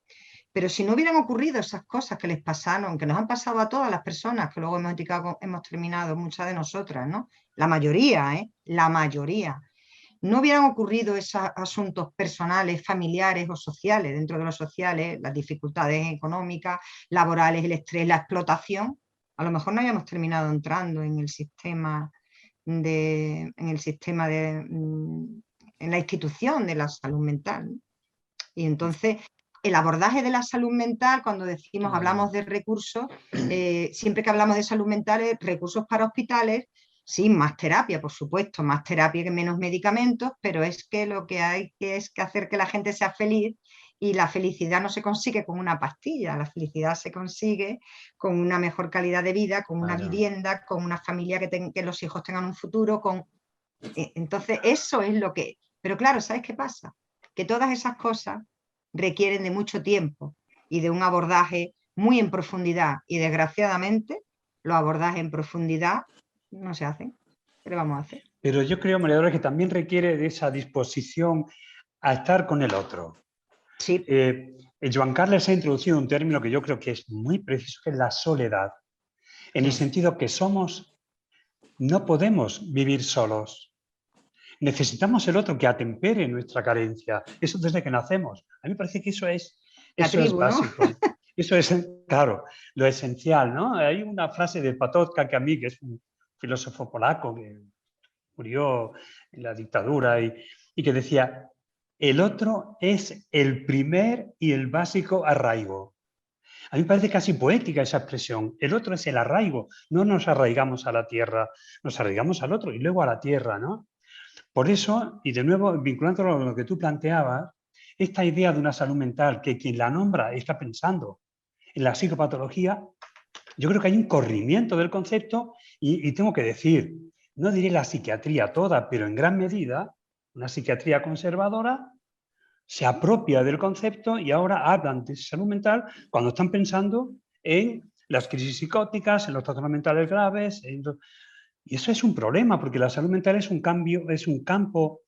S6: Pero si no hubieran ocurrido esas cosas que les pasaron, que nos han pasado a todas las personas, que luego hemos terminado, muchas de nosotras, ¿no? La mayoría, ¿eh? La mayoría. No hubieran ocurrido esos asuntos personales, familiares o sociales, dentro de los sociales, las dificultades económicas, laborales, el estrés, la explotación, a lo mejor no habíamos terminado entrando en el sistema en la institución de la salud mental. Y entonces, el abordaje de la salud mental, cuando decimos, hablamos de recursos, siempre que hablamos de salud mental, recursos para hospitales, sí, más terapia, por supuesto, más terapia que menos medicamentos, pero es que lo que hay que es que hacer que la gente sea feliz y la felicidad no se consigue con una pastilla, la felicidad se consigue con una mejor calidad de vida, con una vivienda, con una familia que los hijos tengan un futuro, entonces eso es lo que... Pero claro, ¿sabes qué pasa? Que todas esas cosas requieren de mucho tiempo y de un abordaje muy en profundidad y desgraciadamente los abordajes en profundidad no se hacen. ¿Qué le vamos a hacer?
S5: Pero yo creo, María Dolores, que también requiere de esa disposición a estar con el otro.
S6: Sí.
S5: Joan Carles ha introducido un término que yo creo que es muy preciso, que es la soledad. En el sentido que no podemos vivir solos. Necesitamos el otro que atempere nuestra carencia. Eso desde que nacemos. A mí me parece que eso es básico. ¿No? Eso es, claro, lo esencial, ¿no? Hay una frase de Patočka, que a mí, que es un filósofo polaco que murió en la dictadura y que decía, el otro es el primer y el básico arraigo. A mí me parece casi poética esa expresión. El otro es el arraigo. No nos arraigamos a la tierra, nos arraigamos al otro y luego a la tierra, ¿no? Por eso, y de nuevo, vinculándolo a lo que tú planteabas, esta idea de una salud mental, que quien la nombra está pensando en la psicopatología, yo creo que hay un corrimiento del concepto y tengo que decir, no diré la psiquiatría toda, pero en gran medida, una psiquiatría conservadora se apropia del concepto y ahora hablan de salud mental cuando están pensando en las crisis psicóticas, en los trastornos mentales graves. Y eso es un problema, porque la salud mental es un campo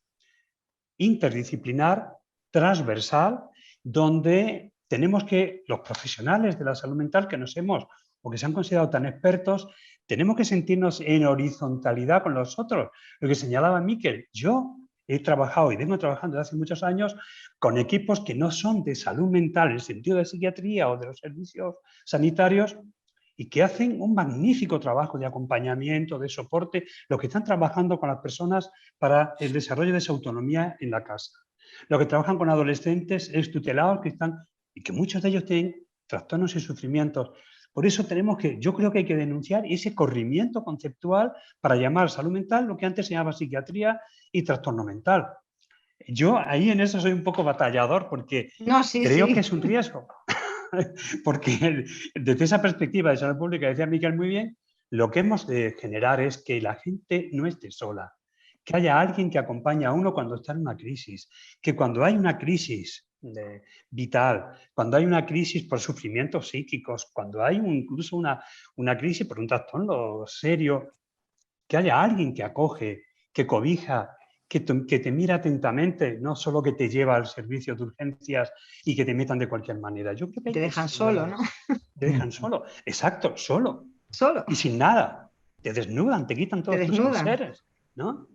S5: interdisciplinar, transversal, donde tenemos que, los profesionales de la salud mental que nos hemos, o que se han considerado tan expertos, tenemos que sentirnos en horizontalidad con los otros. Lo que señalaba Miquel, yo he trabajado y vengo trabajando desde hace muchos años con equipos que no son de salud mental en el sentido de psiquiatría o de los servicios sanitarios y que hacen un magnífico trabajo de acompañamiento, de soporte, los que están trabajando con las personas para el desarrollo de esa autonomía en la casa. Los que trabajan con adolescentes extutelados y que muchos de ellos tienen trastornos y sufrimientos. Por eso yo creo que hay que denunciar ese corrimiento conceptual para llamar salud mental lo que antes se llamaba psiquiatría y trastorno mental. Yo ahí en eso soy un poco batallador porque creo que es un riesgo. Porque desde esa perspectiva de salud pública, decía Miquel muy bien, lo que hemos de generar es que la gente no esté sola, que haya alguien que acompañe a uno cuando está en una crisis, que cuando hay una crisis vital, cuando hay una crisis por sufrimientos psíquicos, cuando hay incluso una crisis por un trastorno serio, que haya alguien que acoge, que cobija, que te mira atentamente, no solo que te lleva al servicio de urgencias y que te metan de cualquier manera. Yo creo que
S6: te dejan solo, ¿no?
S5: Te dejan solo, exacto, solo.
S6: Solo.
S5: Y sin nada. Te desnudan, te quitan todos tus enseres, ¿no?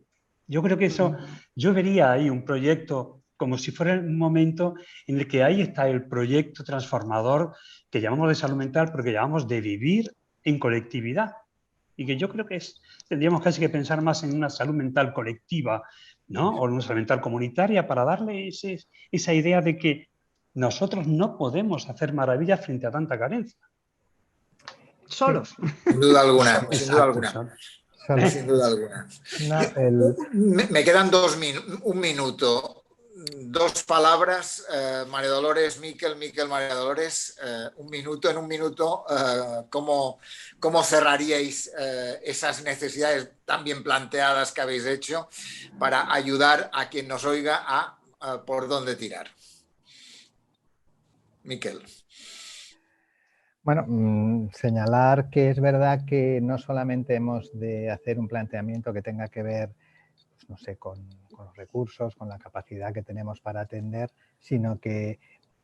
S5: Yo creo que eso, yo vería ahí un proyecto como si fuera un momento en el que ahí está el proyecto transformador que llamamos de salud mental, pero que llamamos de vivir en colectividad. Y que yo creo que tendríamos casi que pensar más en una salud mental colectiva, ¿no? O en una salud mental comunitaria para darle esa idea de que nosotros no podemos hacer maravillas frente a tanta carencia.
S6: Solos.
S1: Sin duda alguna,
S5: Exacto,
S1: sin duda alguna. Sin duda alguna. Me quedan un minuto. Dos palabras, María Dolores, Miquel, María Dolores, un minuto, en un minuto, ¿cómo cerraríais esas necesidades tan bien planteadas que habéis hecho para ayudar a quien nos oiga a por dónde tirar? Miquel.
S4: Bueno, señalar que es verdad que no solamente hemos de hacer un planteamiento que tenga que ver, pues, no sé, con los recursos, con la capacidad que tenemos para atender, sino que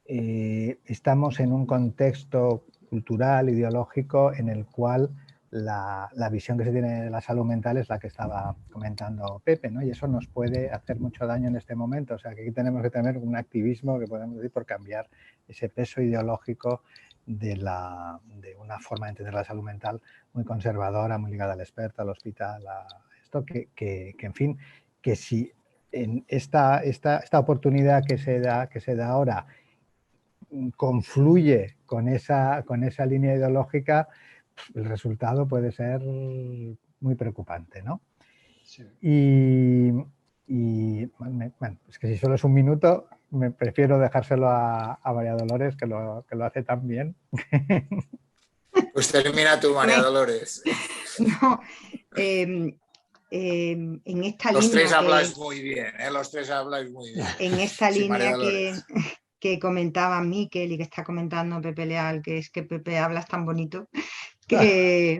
S4: estamos en un contexto cultural, ideológico, en el cual la visión que se tiene de la salud mental es la que estaba comentando Pepe, ¿no? Y eso nos puede hacer mucho daño en este momento. O sea, que aquí tenemos que tener un activismo, que podemos decir, por cambiar ese peso ideológico de una forma de entender la salud mental muy conservadora, muy ligada al experto, al hospital, a esto que en fin, que si en esta oportunidad que se da ahora confluye con esa línea ideológica, el resultado puede ser muy preocupante, ¿no? Sí. Y bueno, es que si solo es un minuto, me prefiero dejárselo a María Dolores, que lo hace tan bien.
S1: Pues termina tú, María Dolores.
S6: No, en esta
S1: los
S6: línea
S1: tres habláis muy bien, los tres habláis muy bien.
S6: En esta
S1: sí,
S6: línea que comentaba Miquel y que está comentando Pepe Leal, que es que Pepe hablas tan bonito, que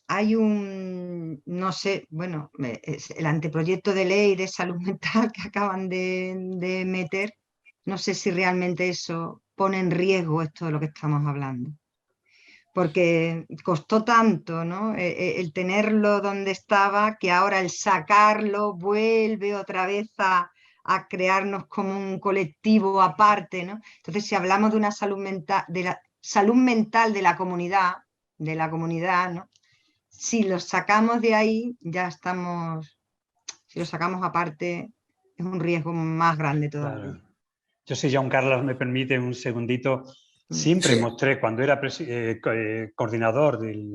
S6: hay no sé, bueno, es el anteproyecto de ley de salud mental que acaban de meter. No sé si realmente eso pone en riesgo esto de lo que estamos hablando. Porque costó tanto, ¿no? El tenerlo donde estaba, que ahora el sacarlo vuelve otra vez a crearnos como un colectivo aparte, ¿no? Entonces, si hablamos de una salud mental, de la salud mental de la comunidad, ¿no? Si lo sacamos de ahí, ya estamos, si lo sacamos aparte, es un riesgo más grande todavía.
S5: Claro. Yo sé, John Carlos, me permite un segundito. Siempre mostré, cuando era coordinador del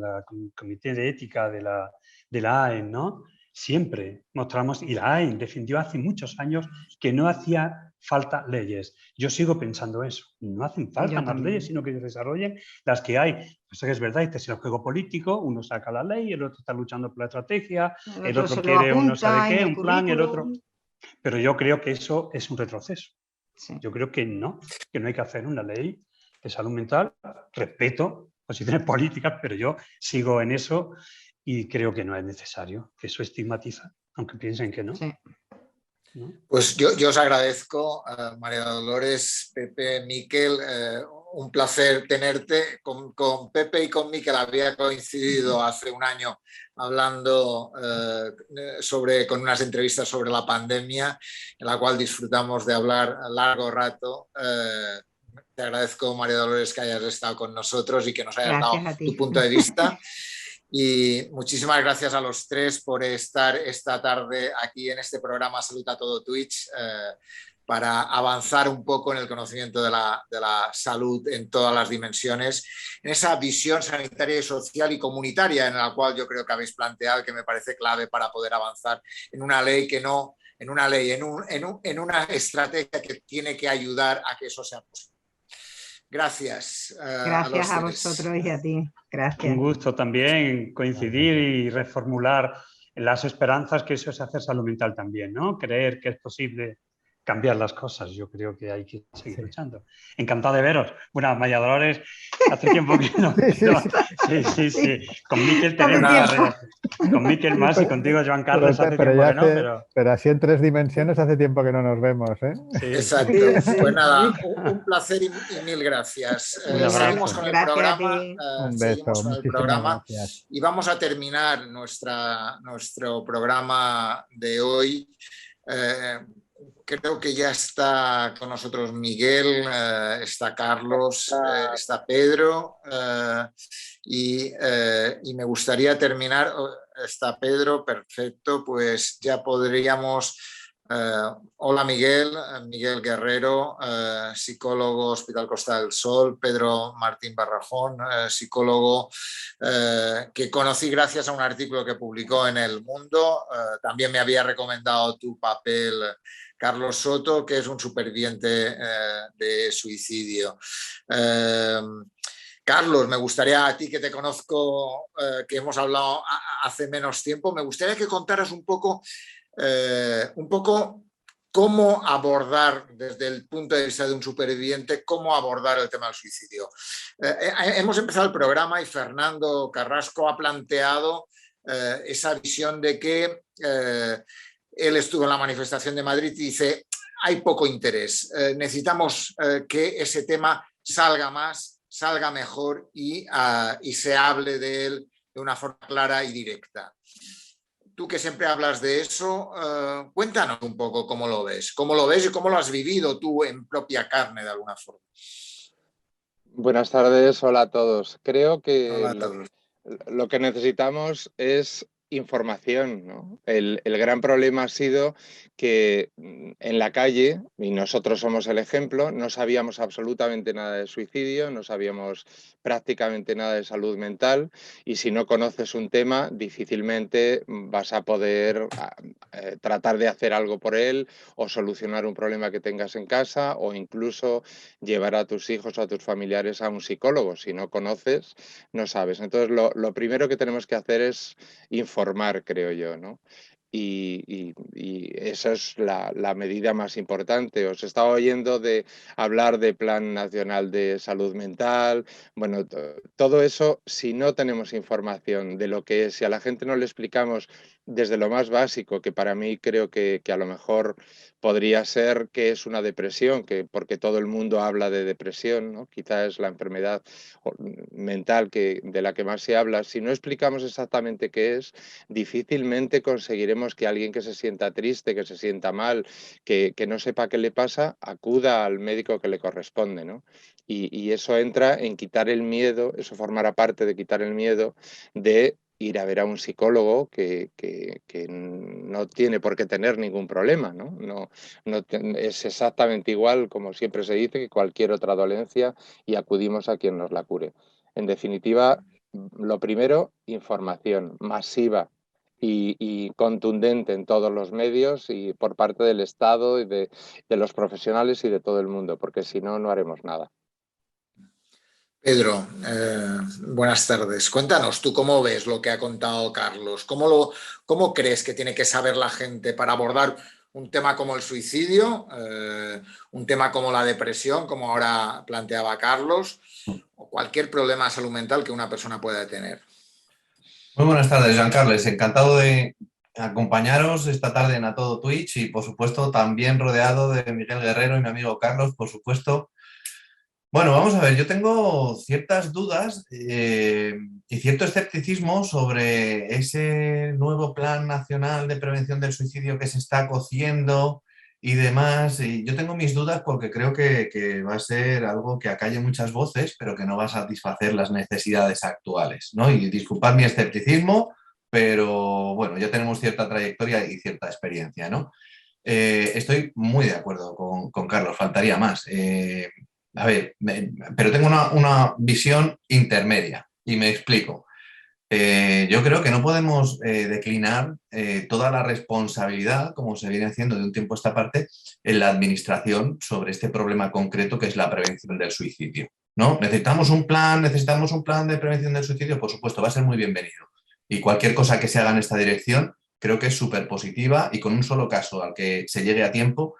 S5: Comité de Ética de la AEN, ¿no? Siempre mostramos, y la AEN defendió hace muchos años que no hacía falta leyes. Yo sigo pensando eso. No hacen falta más leyes, sino que se desarrollen las que hay. Pues es verdad, este es el juego político, uno saca la ley, el otro está luchando por la estrategia, el otro quiere un no sabe qué, un plan, el otro... Pero yo creo que eso es un retroceso. Sí. Yo creo que no hay que hacer una ley de salud mental. Respeto posiciones políticas, pero yo sigo en eso y creo que no es necesario, que eso estigmatiza, aunque piensen que no.
S6: Sí.
S1: ¿No? Pues yo os agradezco, María Dolores, Pepe, Miquel, un placer tenerte. Con Pepe y con Miquel había coincidido hace un año hablando con unas entrevistas sobre la pandemia, en la cual disfrutamos de hablar largo rato. Te agradezco, María Dolores, que hayas estado con nosotros y que nos hayas dado tu punto de vista. Y muchísimas gracias a los tres por estar esta tarde aquí en este programa Salud a Todo Twitch para avanzar un poco en el conocimiento de la salud en todas las dimensiones, en esa visión sanitaria y social y comunitaria en la cual yo creo que habéis planteado, que me parece clave para poder avanzar en una ley en una estrategia que tiene que ayudar a que eso sea posible. Gracias.
S6: Gracias a vosotros y a ti. Gracias.
S5: Un gusto también coincidir y reformular las esperanzas, que eso es hacer salud mental también, ¿no? Creer que es posible cambiar las cosas. Yo creo que hay que seguir luchando. Encantado de veros. Bueno, María Dolores, hace tiempo que no. Sí. Con Miquel tenemos una relación. Con Miquel más y contigo, Joan Carles, hace tiempo que no,
S4: pero así en 3 dimensiones hace tiempo que no nos vemos, ¿eh?
S1: Sí, exacto. Pues nada, un placer y mil gracias. Seguimos con el programa.
S4: Un beso, muchísimas gracias.
S1: Y vamos a terminar nuestro programa de hoy. Creo que ya está con nosotros Miguel, está Carlos, está Pedro y me gustaría terminar. Está Pedro, perfecto, pues ya podríamos... hola Miguel Guerrero, psicólogo, Hospital Costa del Sol. Pedro Martín Barrajón, psicólogo que conocí gracias a un artículo que publicó en El Mundo. También me había recomendado tu papel, Carlos Soto, que es un superviviente de suicidio. Carlos, me gustaría, a ti que te conozco, que hemos hablado hace menos tiempo, me gustaría que contaras un poco cómo abordar desde el punto de vista de un superviviente, cómo abordar el tema del suicidio. Hemos empezado el programa y Fernando Carrasco ha planteado esa visión de que él estuvo en la manifestación de Madrid y dice, hay poco interés, necesitamos que ese tema salga más, salga mejor y se hable de él de una forma clara y directa. Tú que siempre hablas de eso, cuéntanos un poco cómo lo ves y cómo lo has vivido tú en propia carne de alguna forma.
S7: Buenas tardes, hola a todos. Creo que
S1: Hola a todos.
S7: Lo que necesitamos es información, ¿no? El gran problema ha sido que en la calle, y nosotros somos el ejemplo, no sabíamos absolutamente nada de suicidio, no sabíamos prácticamente nada de salud mental, y si no conoces un tema, difícilmente vas a poder tratar de hacer algo por él o solucionar un problema que tengas en casa o incluso llevar a tus hijos o a tus familiares a un psicólogo. Si no conoces, no sabes. Entonces, lo primero que tenemos que hacer es informar, creo yo, ¿no? Y esa es la medida más importante. Os estaba oyendo hablar de Plan Nacional de Salud Mental. Bueno, todo eso, si no tenemos información de lo que es, si a la gente no le explicamos desde lo más básico, que para mí creo que a lo mejor podría ser que es una depresión, porque todo el mundo habla de depresión, ¿no? Quizá es la enfermedad mental de la que más se habla. Si no explicamos exactamente qué es, difícilmente conseguiremos que alguien que se sienta triste, que se sienta mal, que no sepa qué le pasa, acuda al médico que le corresponde, ¿no? Y eso entra en quitar el miedo, eso formará parte de quitar el miedo de ir a ver a un psicólogo que no tiene por qué tener ningún problema, ¿no? Es exactamente igual, como siempre se dice, que cualquier otra dolencia y acudimos a quien nos la cure. En definitiva, lo primero, información masiva y contundente en todos los medios y por parte del Estado y de los profesionales y de todo el mundo, porque si no, no haremos nada.
S1: Pedro, buenas tardes. Cuéntanos, ¿tú cómo ves lo que ha contado Carlos? ¿Cómo crees que tiene que saber la gente para abordar un tema como el suicidio, un tema como la depresión, como ahora planteaba Carlos, o cualquier problema de salud mental que una persona pueda tener?
S8: Muy buenas tardes, Joan Carles. Encantado de acompañaros esta tarde en A Todo Twitch y, por supuesto, también rodeado de Miguel Guerrero y mi amigo Carlos, por supuesto. Bueno, vamos a ver, yo tengo ciertas dudas y cierto escepticismo sobre ese nuevo Plan Nacional de Prevención del Suicidio que se está cociendo y demás. Y yo tengo mis dudas porque creo que va a ser algo que acalle muchas voces, pero que no va a satisfacer las necesidades actuales, ¿no? Y disculpad mi escepticismo, pero bueno, ya tenemos cierta trayectoria y cierta experiencia, ¿no? Estoy muy de acuerdo con Carlos, faltaría más. A ver, pero tengo una visión intermedia y me explico. Yo creo que no podemos declinar toda la responsabilidad, como se viene haciendo de un tiempo a esta parte, en la administración sobre este problema concreto que es la prevención del suicidio, ¿no? Necesitamos un plan de prevención del suicidio, por supuesto, va a ser muy bienvenido. Y cualquier cosa que se haga en esta dirección creo que es súper positiva y con un solo caso al que se llegue a tiempo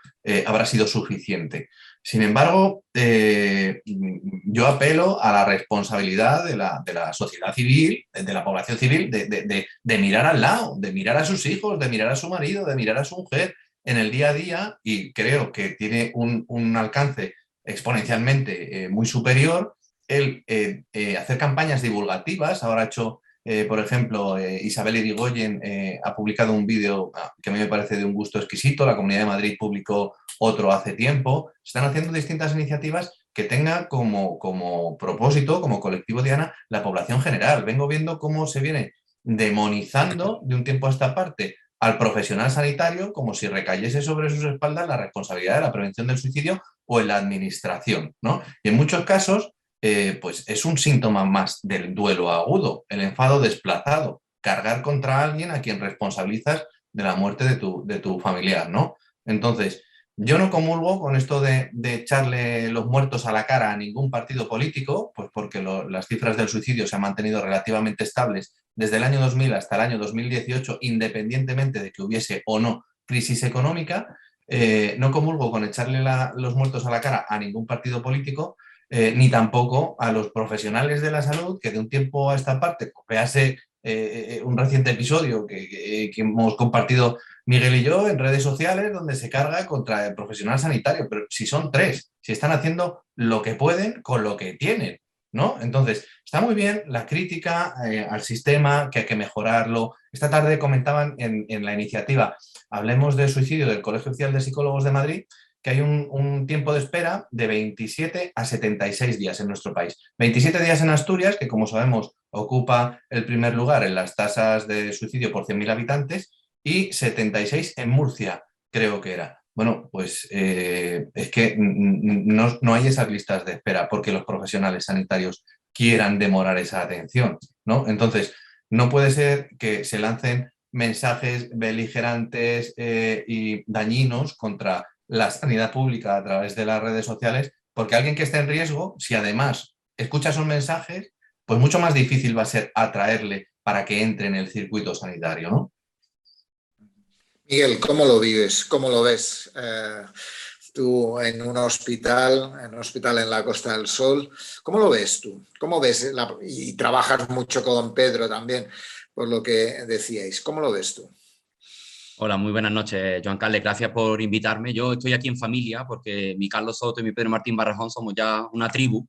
S8: habrá sido suficiente. Sin embargo, yo apelo a la responsabilidad de la sociedad civil, de la población civil, de mirar al lado, de mirar a sus hijos, de mirar a su marido, de mirar a su mujer en el día a día, y creo que tiene un alcance exponencialmente muy superior el hacer campañas divulgativas. Ahora ha hecho, por ejemplo, Isabel Irigoyen ha publicado un vídeo que a mí me parece de un gusto exquisito, la Comunidad de Madrid publicó otro hace tiempo. Están haciendo distintas iniciativas que tengan como propósito, como colectivo diana, la población general. Vengo viendo cómo se viene demonizando de un tiempo a esta parte al profesional sanitario como si recayese sobre sus espaldas la responsabilidad de la prevención del suicidio o en la administración, ¿no? Y en muchos casos, pues es un síntoma más del duelo agudo, el enfado desplazado, cargar contra alguien a quien responsabilizas de la muerte de tu familiar, ¿no? Entonces, yo no comulgo con esto de echarle los muertos a la cara a ningún partido político, pues porque las cifras del suicidio se han mantenido relativamente estables desde el año 2000 hasta el año 2018, independientemente de que hubiese o no crisis económica. No comulgo con echarle los muertos a la cara a ningún partido político, ni tampoco a los profesionales de la salud que de un tiempo a esta parte, véase un reciente episodio que hemos compartido Miguel y yo en redes sociales, donde se carga contra el profesional sanitario, pero si son tres, si están haciendo lo que pueden con lo que tienen, ¿no? Entonces, está muy bien la crítica al sistema, que hay que mejorarlo. Esta tarde comentaban en la iniciativa Hablemos de Suicidio del Colegio Oficial de Psicólogos de Madrid, que hay un tiempo de espera de 27 a 76 días en nuestro país. 27 días en Asturias, que como sabemos ocupa el primer lugar en las tasas de suicidio por 100.000 habitantes, y 76 en Murcia, creo que era. Bueno, pues es que no hay esas listas de espera porque los profesionales sanitarios quieran demorar esa atención, ¿no? Entonces, no puede ser que se lancen mensajes beligerantes y dañinos contra la sanidad pública a través de las redes sociales, porque alguien que esté en riesgo, si además escucha esos mensajes, pues mucho más difícil va a ser atraerle para que entre en el circuito sanitario, ¿no?
S1: Miguel, ¿cómo lo vives? ¿Cómo lo ves? Tú en un hospital en la Costa del Sol, ¿cómo lo ves tú? ¿Cómo ves? Y trabajas mucho con Pedro también, por lo que decíais. ¿Cómo lo ves tú?
S9: Hola, muy buenas noches, Joan Carles. Gracias por invitarme. Yo estoy aquí en familia porque mi Carlos Soto y mi Pedro Martín Barrajón somos ya una tribu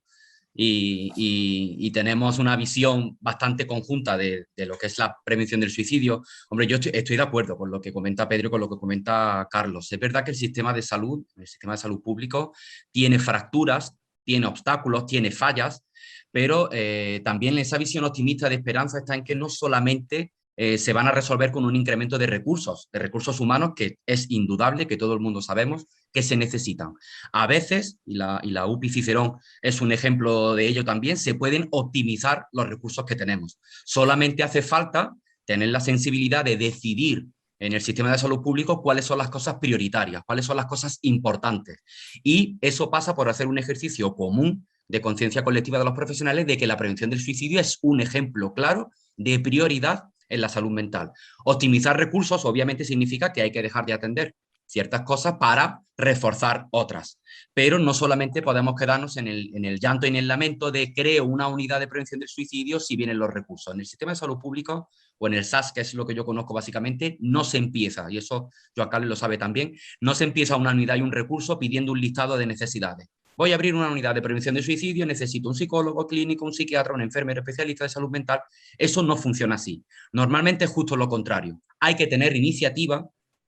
S9: y tenemos una visión bastante conjunta de lo que es la prevención del suicidio. Hombre, yo estoy de acuerdo con lo que comenta Pedro y con lo que comenta Carlos. Es verdad que el sistema de salud público, tiene fracturas, tiene obstáculos, tiene fallas, pero también esa visión optimista de esperanza está en que no solamente se van a resolver con un incremento de recursos humanos, que es indudable, que todo el mundo sabemos que se necesitan. A veces, y la UPI Cicerón es un ejemplo de ello también, se pueden optimizar los recursos que tenemos. Solamente hace falta tener la sensibilidad de decidir en el sistema de salud público cuáles son las cosas prioritarias, cuáles son las cosas importantes. Y eso pasa por hacer un ejercicio común de conciencia colectiva de los profesionales de que la prevención del suicidio es un ejemplo claro de prioridad en la salud mental. Optimizar recursos obviamente significa que hay que dejar de atender ciertas cosas para reforzar otras. Pero no solamente podemos quedarnos en el llanto y en el lamento de creo una unidad de prevención del suicidio si vienen los recursos. En el sistema de salud público o en el SAS, que es lo que yo conozco básicamente, no se empieza, y eso Joan Carles lo sabe también, no se empieza una unidad y un recurso pidiendo un listado de necesidades. Voy a abrir una unidad de prevención de suicidio, necesito un psicólogo clínico, un psiquiatra, un enfermero especialista de salud mental. Eso no funciona así. Normalmente es justo lo contrario. Hay que tener iniciativa,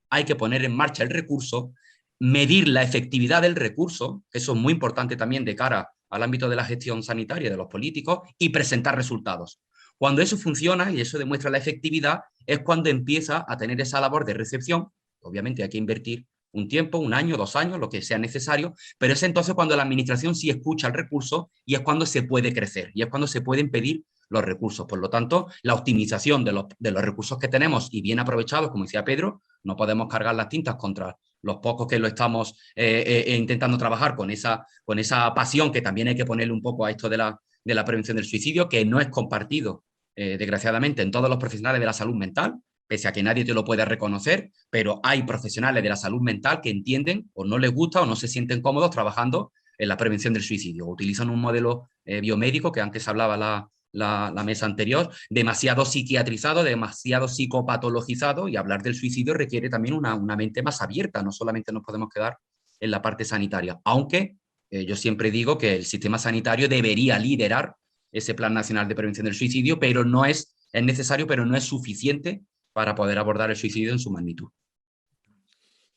S9: hay que poner en marcha el recurso, medir la efectividad del recurso, que eso es muy importante también de cara al ámbito de la gestión sanitaria de los políticos, y presentar resultados. Cuando eso funciona y eso demuestra la efectividad, es cuando empieza a tener esa labor de recepción. Obviamente hay que invertir un tiempo, un año, 2 años, lo que sea necesario, pero es entonces cuando la administración sí escucha el recurso y es cuando se puede crecer y es cuando se pueden pedir los recursos. Por lo tanto, la optimización de los recursos que tenemos y bien aprovechados, como decía Pedro, no podemos cargar las tintas contra los pocos que lo estamos intentando trabajar con esa pasión que también hay que ponerle un poco a esto de la prevención del suicidio, que no es compartido, desgraciadamente, en todos los profesionales de la salud mental. pese a que nadie te lo puede reconocer, pero hay profesionales de la salud mental que entienden o no les gusta o no se sienten cómodos trabajando en la prevención del suicidio. Utilizan un modelo biomédico, que antes hablaba la mesa anterior, demasiado psiquiatrizado, demasiado psicopatologizado, y hablar del suicidio requiere también una mente más abierta, no solamente nos podemos quedar en la parte sanitaria, aunque yo siempre digo que el sistema sanitario debería liderar ese Plan Nacional de Prevención del Suicidio, pero no es necesario, pero no es suficiente para poder abordar el suicidio en su magnitud.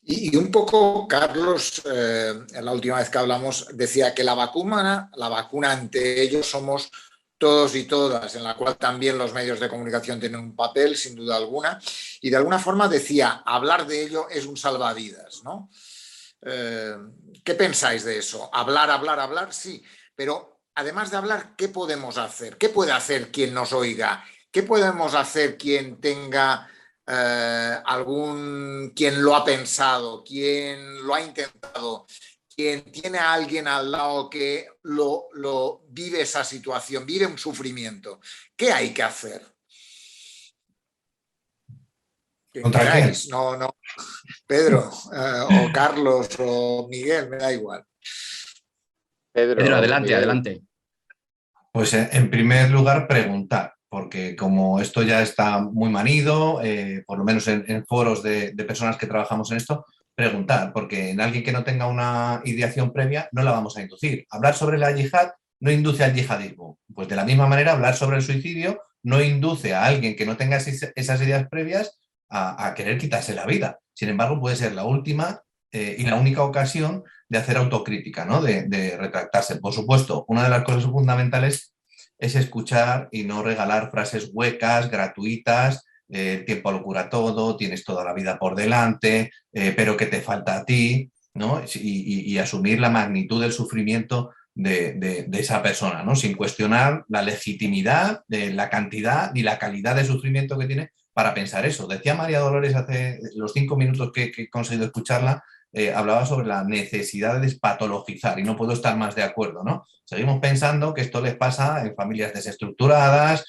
S1: Y un poco, Carlos, la última vez que hablamos, decía que la vacuna ante ellos somos todos y todas, en la cual también los medios de comunicación tienen un papel, sin duda alguna, y de alguna forma decía, hablar de ello es un salvavidas, ¿no? ¿Qué pensáis de eso? Hablar, sí, pero además de hablar, ¿qué podemos hacer? ¿Qué puede hacer quien nos oiga? ¿Qué podemos hacer quien tenga quien lo ha pensado, quien lo ha intentado, quien tiene a alguien al lado que lo vive esa situación, vive un sufrimiento? ¿Qué hay que hacer?
S8: ¿Contra quién?
S1: No, Pedro, o Carlos, o Miguel, me da igual.
S9: Pedro, adelante,
S7: Miguel.
S9: adelante.
S8: Pues en primer lugar, preguntar, porque como esto ya está muy manido, por lo menos en foros de personas que trabajamos en esto, preguntar, porque en alguien que no tenga una ideación previa no la vamos a inducir. Hablar sobre la yihad no induce al yihadismo. Pues de la misma manera, hablar sobre el suicidio no induce a alguien que no tenga esas ideas previas a querer quitarse la vida. Sin embargo, puede ser la última y la única ocasión de hacer autocrítica, ¿no? De retractarse. Por supuesto, una de las cosas fundamentales es escuchar y no regalar frases huecas, gratuitas, el tiempo lo cura todo, tienes toda la vida por delante, pero ¿qué te falta a ti? ¿No? Y asumir la magnitud del sufrimiento de esa persona, ¿no? Sin cuestionar la legitimidad, la cantidad ni la calidad de sufrimiento que tiene para pensar eso. Decía María Dolores hace los 5 minutos que he conseguido escucharla, hablaba sobre la necesidad de despatologizar y no puedo estar más de acuerdo, ¿no? Seguimos pensando que esto les pasa en familias desestructuradas,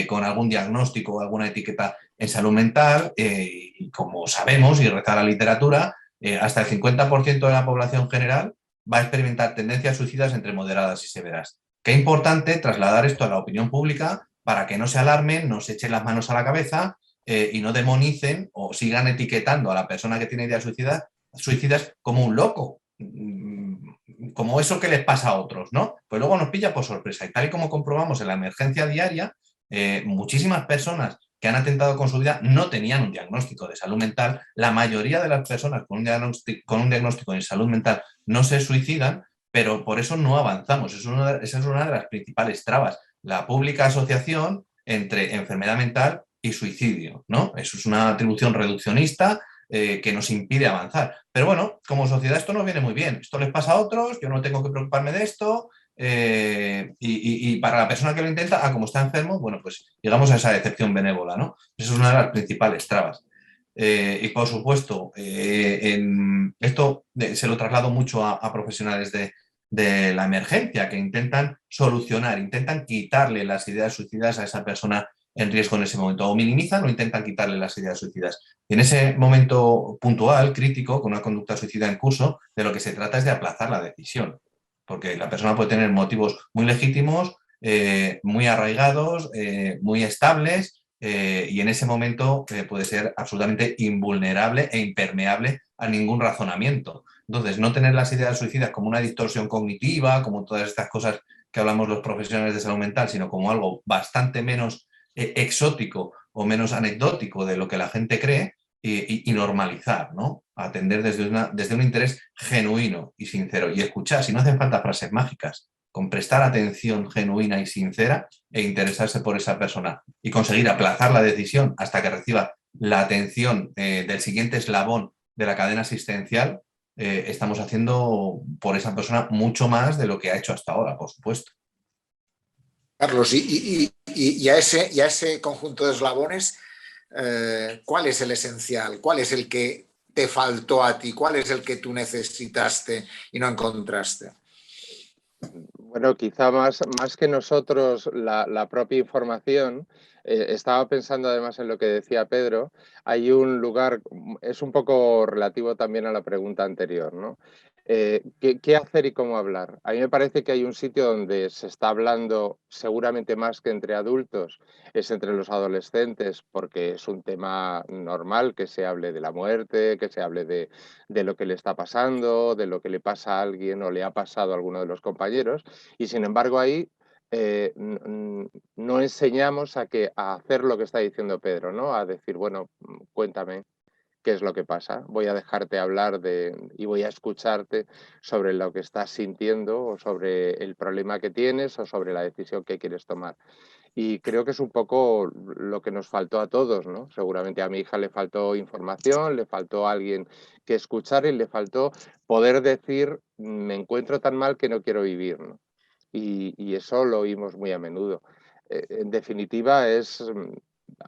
S8: con algún diagnóstico o alguna etiqueta en salud mental, y como sabemos y reza la literatura, hasta el 50% de la población general va a experimentar tendencias suicidas entre moderadas y severas. Qué importante trasladar esto a la opinión pública para que no se alarmen, no se echen las manos a la cabeza y no demonicen o sigan etiquetando a la persona que tiene ideas suicidas como un loco, como eso que les pasa a otros, ¿no? Pues luego nos pilla por sorpresa. Y tal y como comprobamos en la emergencia diaria, muchísimas personas que han atentado con su vida no tenían un diagnóstico de salud mental. La mayoría de las personas con un diagnóstico de salud mental no se suicidan, pero por eso no avanzamos. Esa es una de las principales trabas. La pública asociación entre enfermedad mental y suicidio, ¿no? Eso es una atribución reduccionista que nos impide avanzar. Pero bueno, como sociedad esto nos viene muy bien. Esto les pasa a otros, yo no tengo que preocuparme de esto, y para la persona que lo intenta, como está enfermo, bueno, pues llegamos a esa decepción benévola, ¿no? Esa es una de las principales trabas. Y por supuesto, esto se lo traslado mucho a profesionales de la emergencia, que intentan solucionar, intentan quitarle las ideas suicidas a esa persona en riesgo en ese momento, o minimizan o intentan quitarle las ideas suicidas. Y en ese momento puntual, crítico, con una conducta suicida en curso, de lo que se trata es de aplazar la decisión, porque la persona puede tener motivos muy legítimos, muy arraigados, muy estables, y en ese momento puede ser absolutamente invulnerable e impermeable a ningún razonamiento. Entonces, no tener las ideas suicidas como una distorsión cognitiva, como todas estas cosas que hablamos los profesionales de salud mental, sino como algo bastante menos exótico o menos anecdótico de lo que la gente cree, y normalizar, ¿no? Atender desde un interés genuino y sincero, y escuchar, si no hacen falta frases mágicas, con prestar atención genuina y sincera e interesarse por esa persona y conseguir aplazar la decisión hasta que reciba la atención del siguiente eslabón de la cadena asistencial. Estamos haciendo por esa persona mucho más de lo que ha hecho hasta ahora, por supuesto.
S1: Carlos, y a ese conjunto de eslabones, ¿cuál es el esencial? ¿Cuál es el que te faltó a ti? ¿Cuál es el que tú necesitaste y no encontraste?
S7: Bueno, quizá más que nosotros la propia información, estaba pensando además en lo que decía Pedro, hay un lugar, es un poco relativo también a la pregunta anterior, ¿no? ¿Qué hacer y cómo hablar? A mí me parece que hay un sitio donde se está hablando seguramente más que entre adultos, es entre los adolescentes, porque es un tema normal que se hable de la muerte, que se hable de lo que le está pasando, de lo que le pasa a alguien o le ha pasado a alguno de los compañeros. Y sin embargo ahí no enseñamos a hacer lo que está diciendo Pedro, ¿no? A decir, bueno, cuéntame qué es lo que pasa. Voy a dejarte hablar y voy a escucharte sobre lo que estás sintiendo o sobre el problema que tienes o sobre la decisión que quieres tomar. Y creo que es un poco lo que nos faltó a todos, ¿no? Seguramente a mi hija le faltó información, le faltó alguien que escuchar y le faltó poder decir, me encuentro tan mal que no quiero vivir, ¿no? Y eso lo oímos muy a menudo. En definitiva,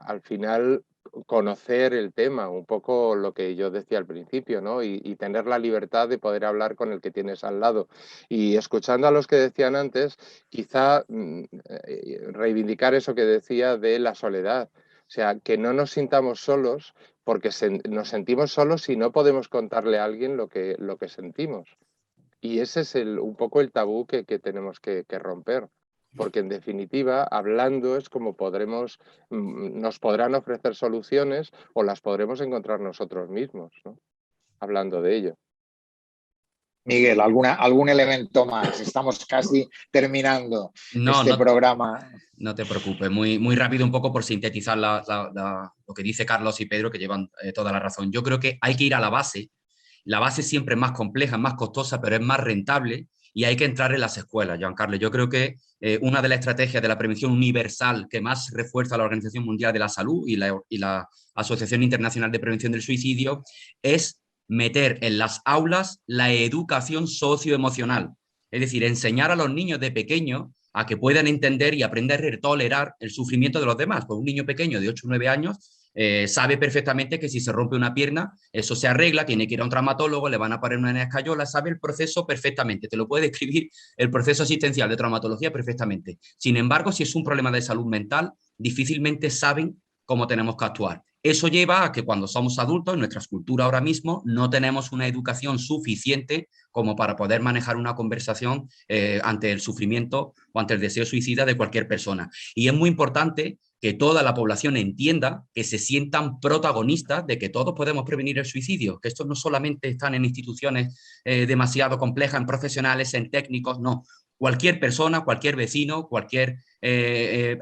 S7: al final conocer el tema, un poco lo que yo decía al principio, ¿no? Y tener la libertad de poder hablar con el que tienes al lado. Y escuchando a los que decían antes, quizá reivindicar eso que decía de la soledad. O sea, que no nos sintamos solos porque nos sentimos solos y no podemos contarle a alguien lo que sentimos. Y ese es un poco el tabú que tenemos que romper, porque en definitiva, hablando es como nos podrán ofrecer soluciones o las podremos encontrar nosotros mismos, ¿no? Hablando de ello.
S1: Miguel, algún elemento más. Estamos casi terminando este programa.
S9: No te preocupes, muy rápido un poco por sintetizar lo que dice Carlos y Pedro, que llevan toda la razón. Yo creo que hay que ir a la base. La base siempre es más compleja, es más costosa, pero es más rentable y hay que entrar en las escuelas, Giancarlo. Yo creo que una de las estrategias de la prevención universal que más refuerza la Organización Mundial de la Salud y la Asociación Internacional de Prevención del Suicidio es meter en las aulas la educación socioemocional. Es decir, enseñar a los niños de pequeños a que puedan entender y aprender a tolerar el sufrimiento de los demás. Pues un niño pequeño de 8 o 9 años sabe perfectamente que si se rompe una pierna, eso se arregla, tiene que ir a un traumatólogo, le van a poner una escayola, sabe el proceso perfectamente, te lo puede describir el proceso asistencial de traumatología perfectamente. Sin embargo, si es un problema de salud mental, difícilmente saben cómo tenemos que actuar. Eso lleva a que cuando somos adultos, en nuestra cultura ahora mismo, no tenemos una educación suficiente como para poder manejar una conversación ante el sufrimiento o ante el deseo suicida de cualquier persona. Y es muy importante que toda la población entienda, que se sientan protagonistas de que todos podemos prevenir el suicidio, que estos no solamente están en instituciones demasiado complejas, en profesionales, en técnicos, no. Cualquier persona, cualquier vecino, cualquier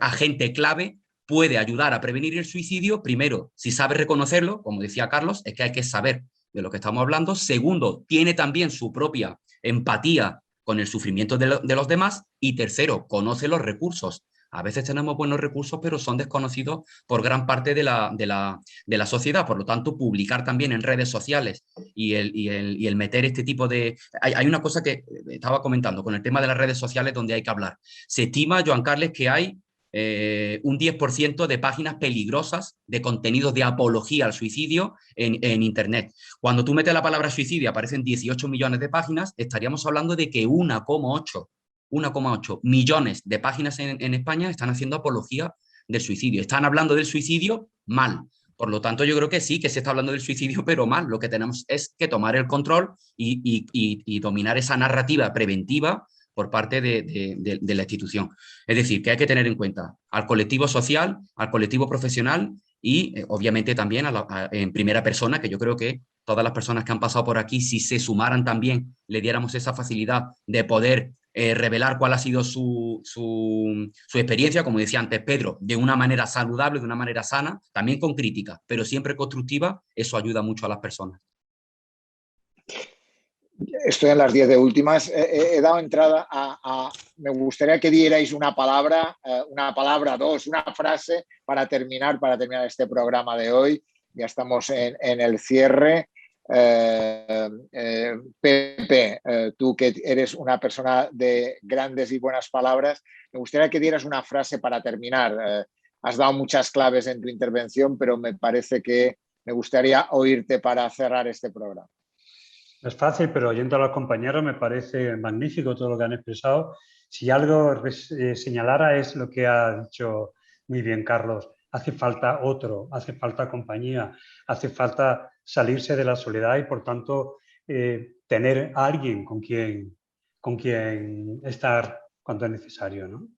S9: agente clave puede ayudar a prevenir el suicidio. Primero, si sabe reconocerlo, como decía Carlos, es que hay que saber de lo que estamos hablando. Segundo, tiene también su propia empatía con el sufrimiento de los demás. Y tercero, conoce los recursos. A veces tenemos buenos recursos, pero son desconocidos por gran parte de la sociedad. Por lo tanto, publicar también en redes sociales y el meter este tipo de... Hay una cosa que estaba comentando con el tema de las redes sociales donde hay que hablar. Se estima, Joan Carles, que hay un 10% de páginas peligrosas de contenidos de apología al suicidio en Internet. Cuando tú metes la palabra suicidio aparecen 18 millones de páginas, estaríamos hablando de que 1,8 millones de páginas en España están haciendo apología del suicidio. Están hablando del suicidio mal. Por lo tanto, yo creo que sí, que se está hablando del suicidio, pero mal. Lo que tenemos es que tomar el control y dominar esa narrativa preventiva por parte de la institución. Es decir, que hay que tener en cuenta al colectivo social, al colectivo profesional y obviamente también en primera persona, que yo creo que todas las personas que han pasado por aquí, si se sumaran también, le diéramos esa facilidad de poder revelar cuál ha sido su experiencia, como decía antes Pedro, de una manera saludable, de una manera sana, también con crítica, pero siempre constructiva, eso ayuda mucho a las personas.
S1: Estoy en las 10 de últimas. He dado entrada me gustaría que dierais una palabra, dos, una frase para terminar este programa de hoy. Ya estamos en el cierre. Pepe, tú que eres una persona de grandes y buenas palabras, me gustaría que dieras una frase para terminar. Has dado muchas claves en tu intervención, pero me parece que me gustaría oírte para cerrar este programa.
S5: No es fácil, pero oyendo a los compañeros me parece magnífico todo lo que han expresado. Si algo señalara es lo que ha dicho muy bien Carlos. Hace falta otro, hace falta compañía, hace falta salirse de la soledad y, por tanto, tener a alguien con quien estar cuando es necesario, ¿no?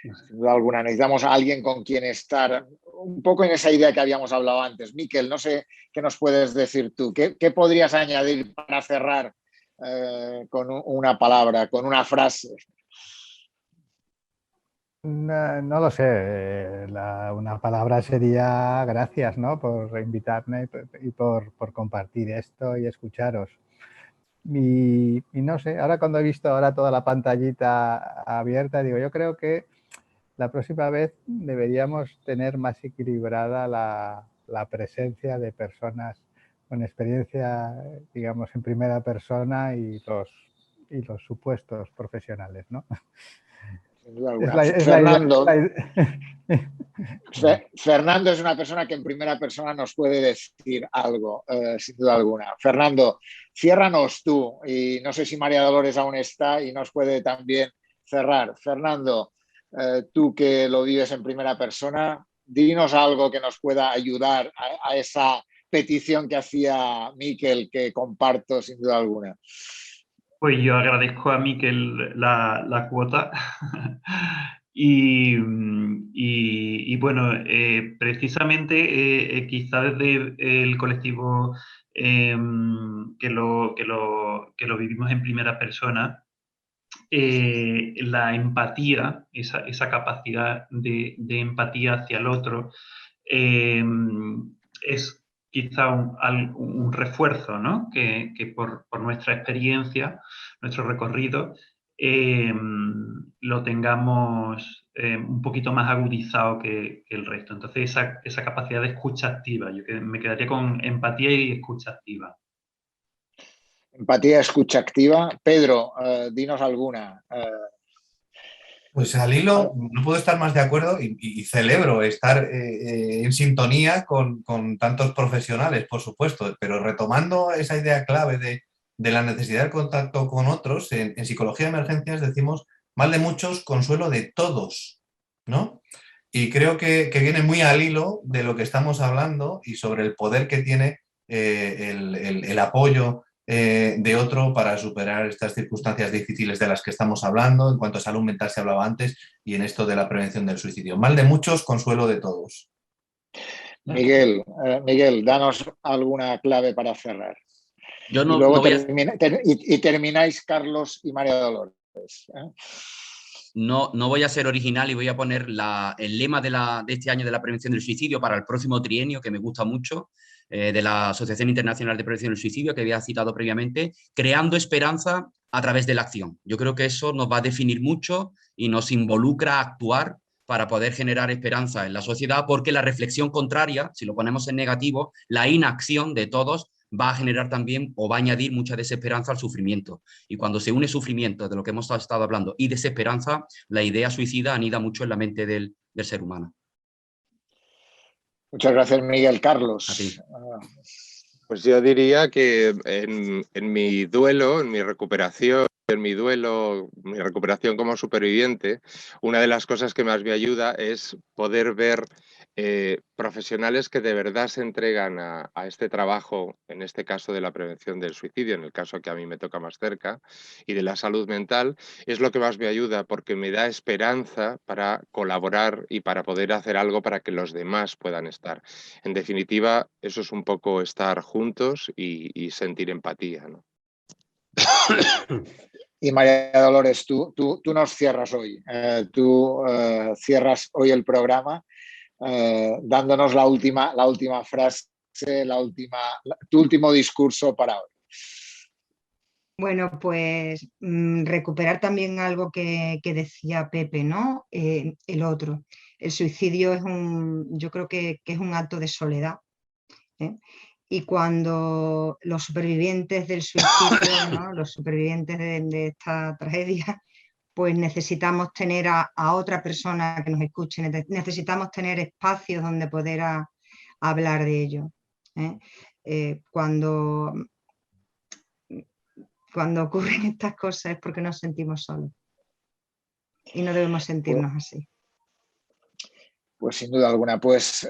S5: No sé.
S1: Sin duda alguna, necesitamos a alguien con quien estar un poco en esa idea que habíamos hablado antes. Miquel, no sé qué nos puedes decir tú. ¿Qué podrías añadir para cerrar con una palabra, con una frase?
S4: No lo sé, una palabra sería gracias, ¿no? Por invitarme y por compartir esto y escucharos. Y no sé, ahora cuando he visto ahora toda la pantallita abierta, digo, yo creo que la próxima vez deberíamos tener más equilibrada la presencia de personas con experiencia, digamos, en primera persona y los supuestos profesionales, ¿no?
S1: Sin duda
S4: Es
S1: alguna.
S4: la, es la idea.
S1: Fernando. Fernando es una persona que en primera persona nos puede decir algo, sin duda alguna. Fernando, ciérranos tú, y no sé si María Dolores aún está y nos puede también cerrar. Fernando, tú que lo vives en primera persona, dinos algo que nos pueda ayudar a esa petición que hacía Miquel, que comparto sin duda alguna.
S2: Pues yo agradezco a Miquel la cuota y bueno, precisamente quizá desde el colectivo que lo vivimos en primera persona, la empatía, esa capacidad de empatía hacia el otro, es quizá un refuerzo, ¿no? que por nuestra experiencia, nuestro recorrido, lo tengamos un poquito más agudizado que el resto. Entonces, esa capacidad de escucha activa. Yo me quedaría con empatía y escucha activa.
S1: Empatía, escucha activa. Pedro, dinos alguna.
S8: Pues al hilo no puedo estar más de acuerdo y celebro estar en sintonía con tantos profesionales, por supuesto, pero retomando esa idea clave de la necesidad del contacto con otros, en psicología de emergencias decimos mal de muchos, consuelo de todos, ¿no? Y creo que viene muy al hilo de lo que estamos hablando y sobre el poder que tiene el apoyo de otro para superar estas circunstancias difíciles de las que estamos hablando. En cuanto a salud mental se hablaba antes y en esto de la prevención del suicidio. Mal de muchos, consuelo de todos.
S1: Miguel, danos alguna clave para cerrar.
S9: Yo
S1: Y
S9: no
S1: luego
S9: voy a...
S1: termináis Carlos y María Dolores.
S9: No voy a ser original y voy a poner el lema de este año de la prevención del suicidio para el próximo trienio, que me gusta mucho, de la Asociación Internacional de Prevención del Suicidio, que había citado previamente, creando esperanza a través de la acción. Yo creo que eso nos va a definir mucho y nos involucra a actuar para poder generar esperanza en la sociedad, porque la reflexión contraria, si lo ponemos en negativo, la inacción de todos va a generar también o va a añadir mucha desesperanza al sufrimiento. Y cuando se une sufrimiento, de lo que hemos estado hablando, y desesperanza, la idea suicida anida mucho en la mente del ser humano.
S1: Muchas gracias, Miguel. Carlos.
S9: A ti.
S7: Pues yo diría que en mi duelo, en mi recuperación, mi recuperación como superviviente, una de las cosas que más me ayuda es poder ver profesionales que de verdad se entregan a este trabajo, en este caso de la prevención del suicidio, en el caso que a mí me toca más cerca, y de la salud mental, es lo que más me ayuda porque me da esperanza para colaborar y para poder hacer algo para que los demás puedan estar. En definitiva, eso es un poco estar juntos y sentir empatía, ¿no?
S1: Y María Dolores, tú nos cierras hoy. Tú cierras hoy el programa dándonos la última frase, tu último discurso para hoy.
S6: Bueno, pues recuperar también algo que decía Pepe, ¿no? El otro. El suicidio yo creo que es un acto de soledad. Y cuando los supervivientes del suicidio, ¿no? Los supervivientes de esta tragedia, pues necesitamos tener a otra persona que nos escuche, necesitamos tener espacios donde poder hablar de ello. Cuando ocurren estas cosas es porque nos sentimos solos. y no debemos sentirnos así.
S1: Pues sin duda alguna, pues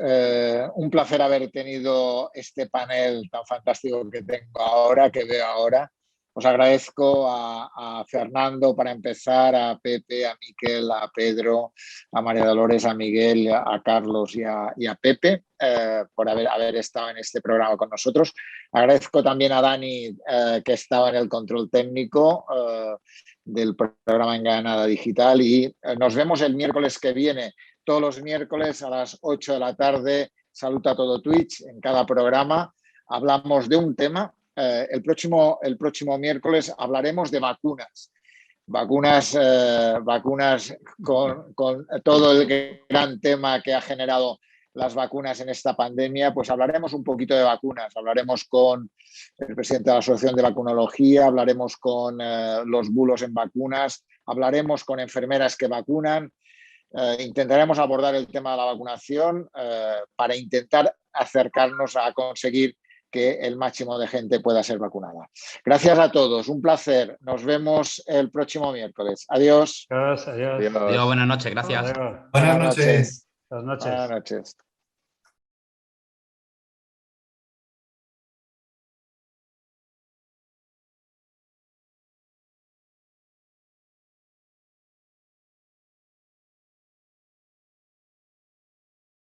S1: un placer haber tenido este panel tan fantástico que tengo ahora, que veo ahora. Os agradezco a Fernando para empezar, a Pepe, a Miquel, a Pedro, a María Dolores, a Miguel, a Carlos y a Pepe por haber estado en este programa con nosotros. Agradezco también a Dani que estaba en el control técnico del programa En Granada Digital y nos vemos el miércoles que viene, todos los miércoles a las 8 de la tarde. Salud a todo Twitch, en cada programa hablamos de un tema. El próximo miércoles hablaremos de vacunas. Vacunas con todo el gran tema que ha generado las vacunas en esta pandemia, pues hablaremos un poquito de vacunas. Hablaremos con el presidente de la Asociación de Vacunología, hablaremos con los bulos en vacunas, hablaremos con enfermeras que vacunan. Intentaremos abordar el tema de la vacunación para intentar acercarnos a conseguir que el máximo de gente pueda ser vacunada. Gracias a todos, un placer. Nos vemos el próximo miércoles. Adiós.
S5: Adiós.
S9: Adiós, buenas noches, gracias.
S5: Adiós.
S8: Buenas noches.
S5: Buenas noches.
S1: Buenas noches.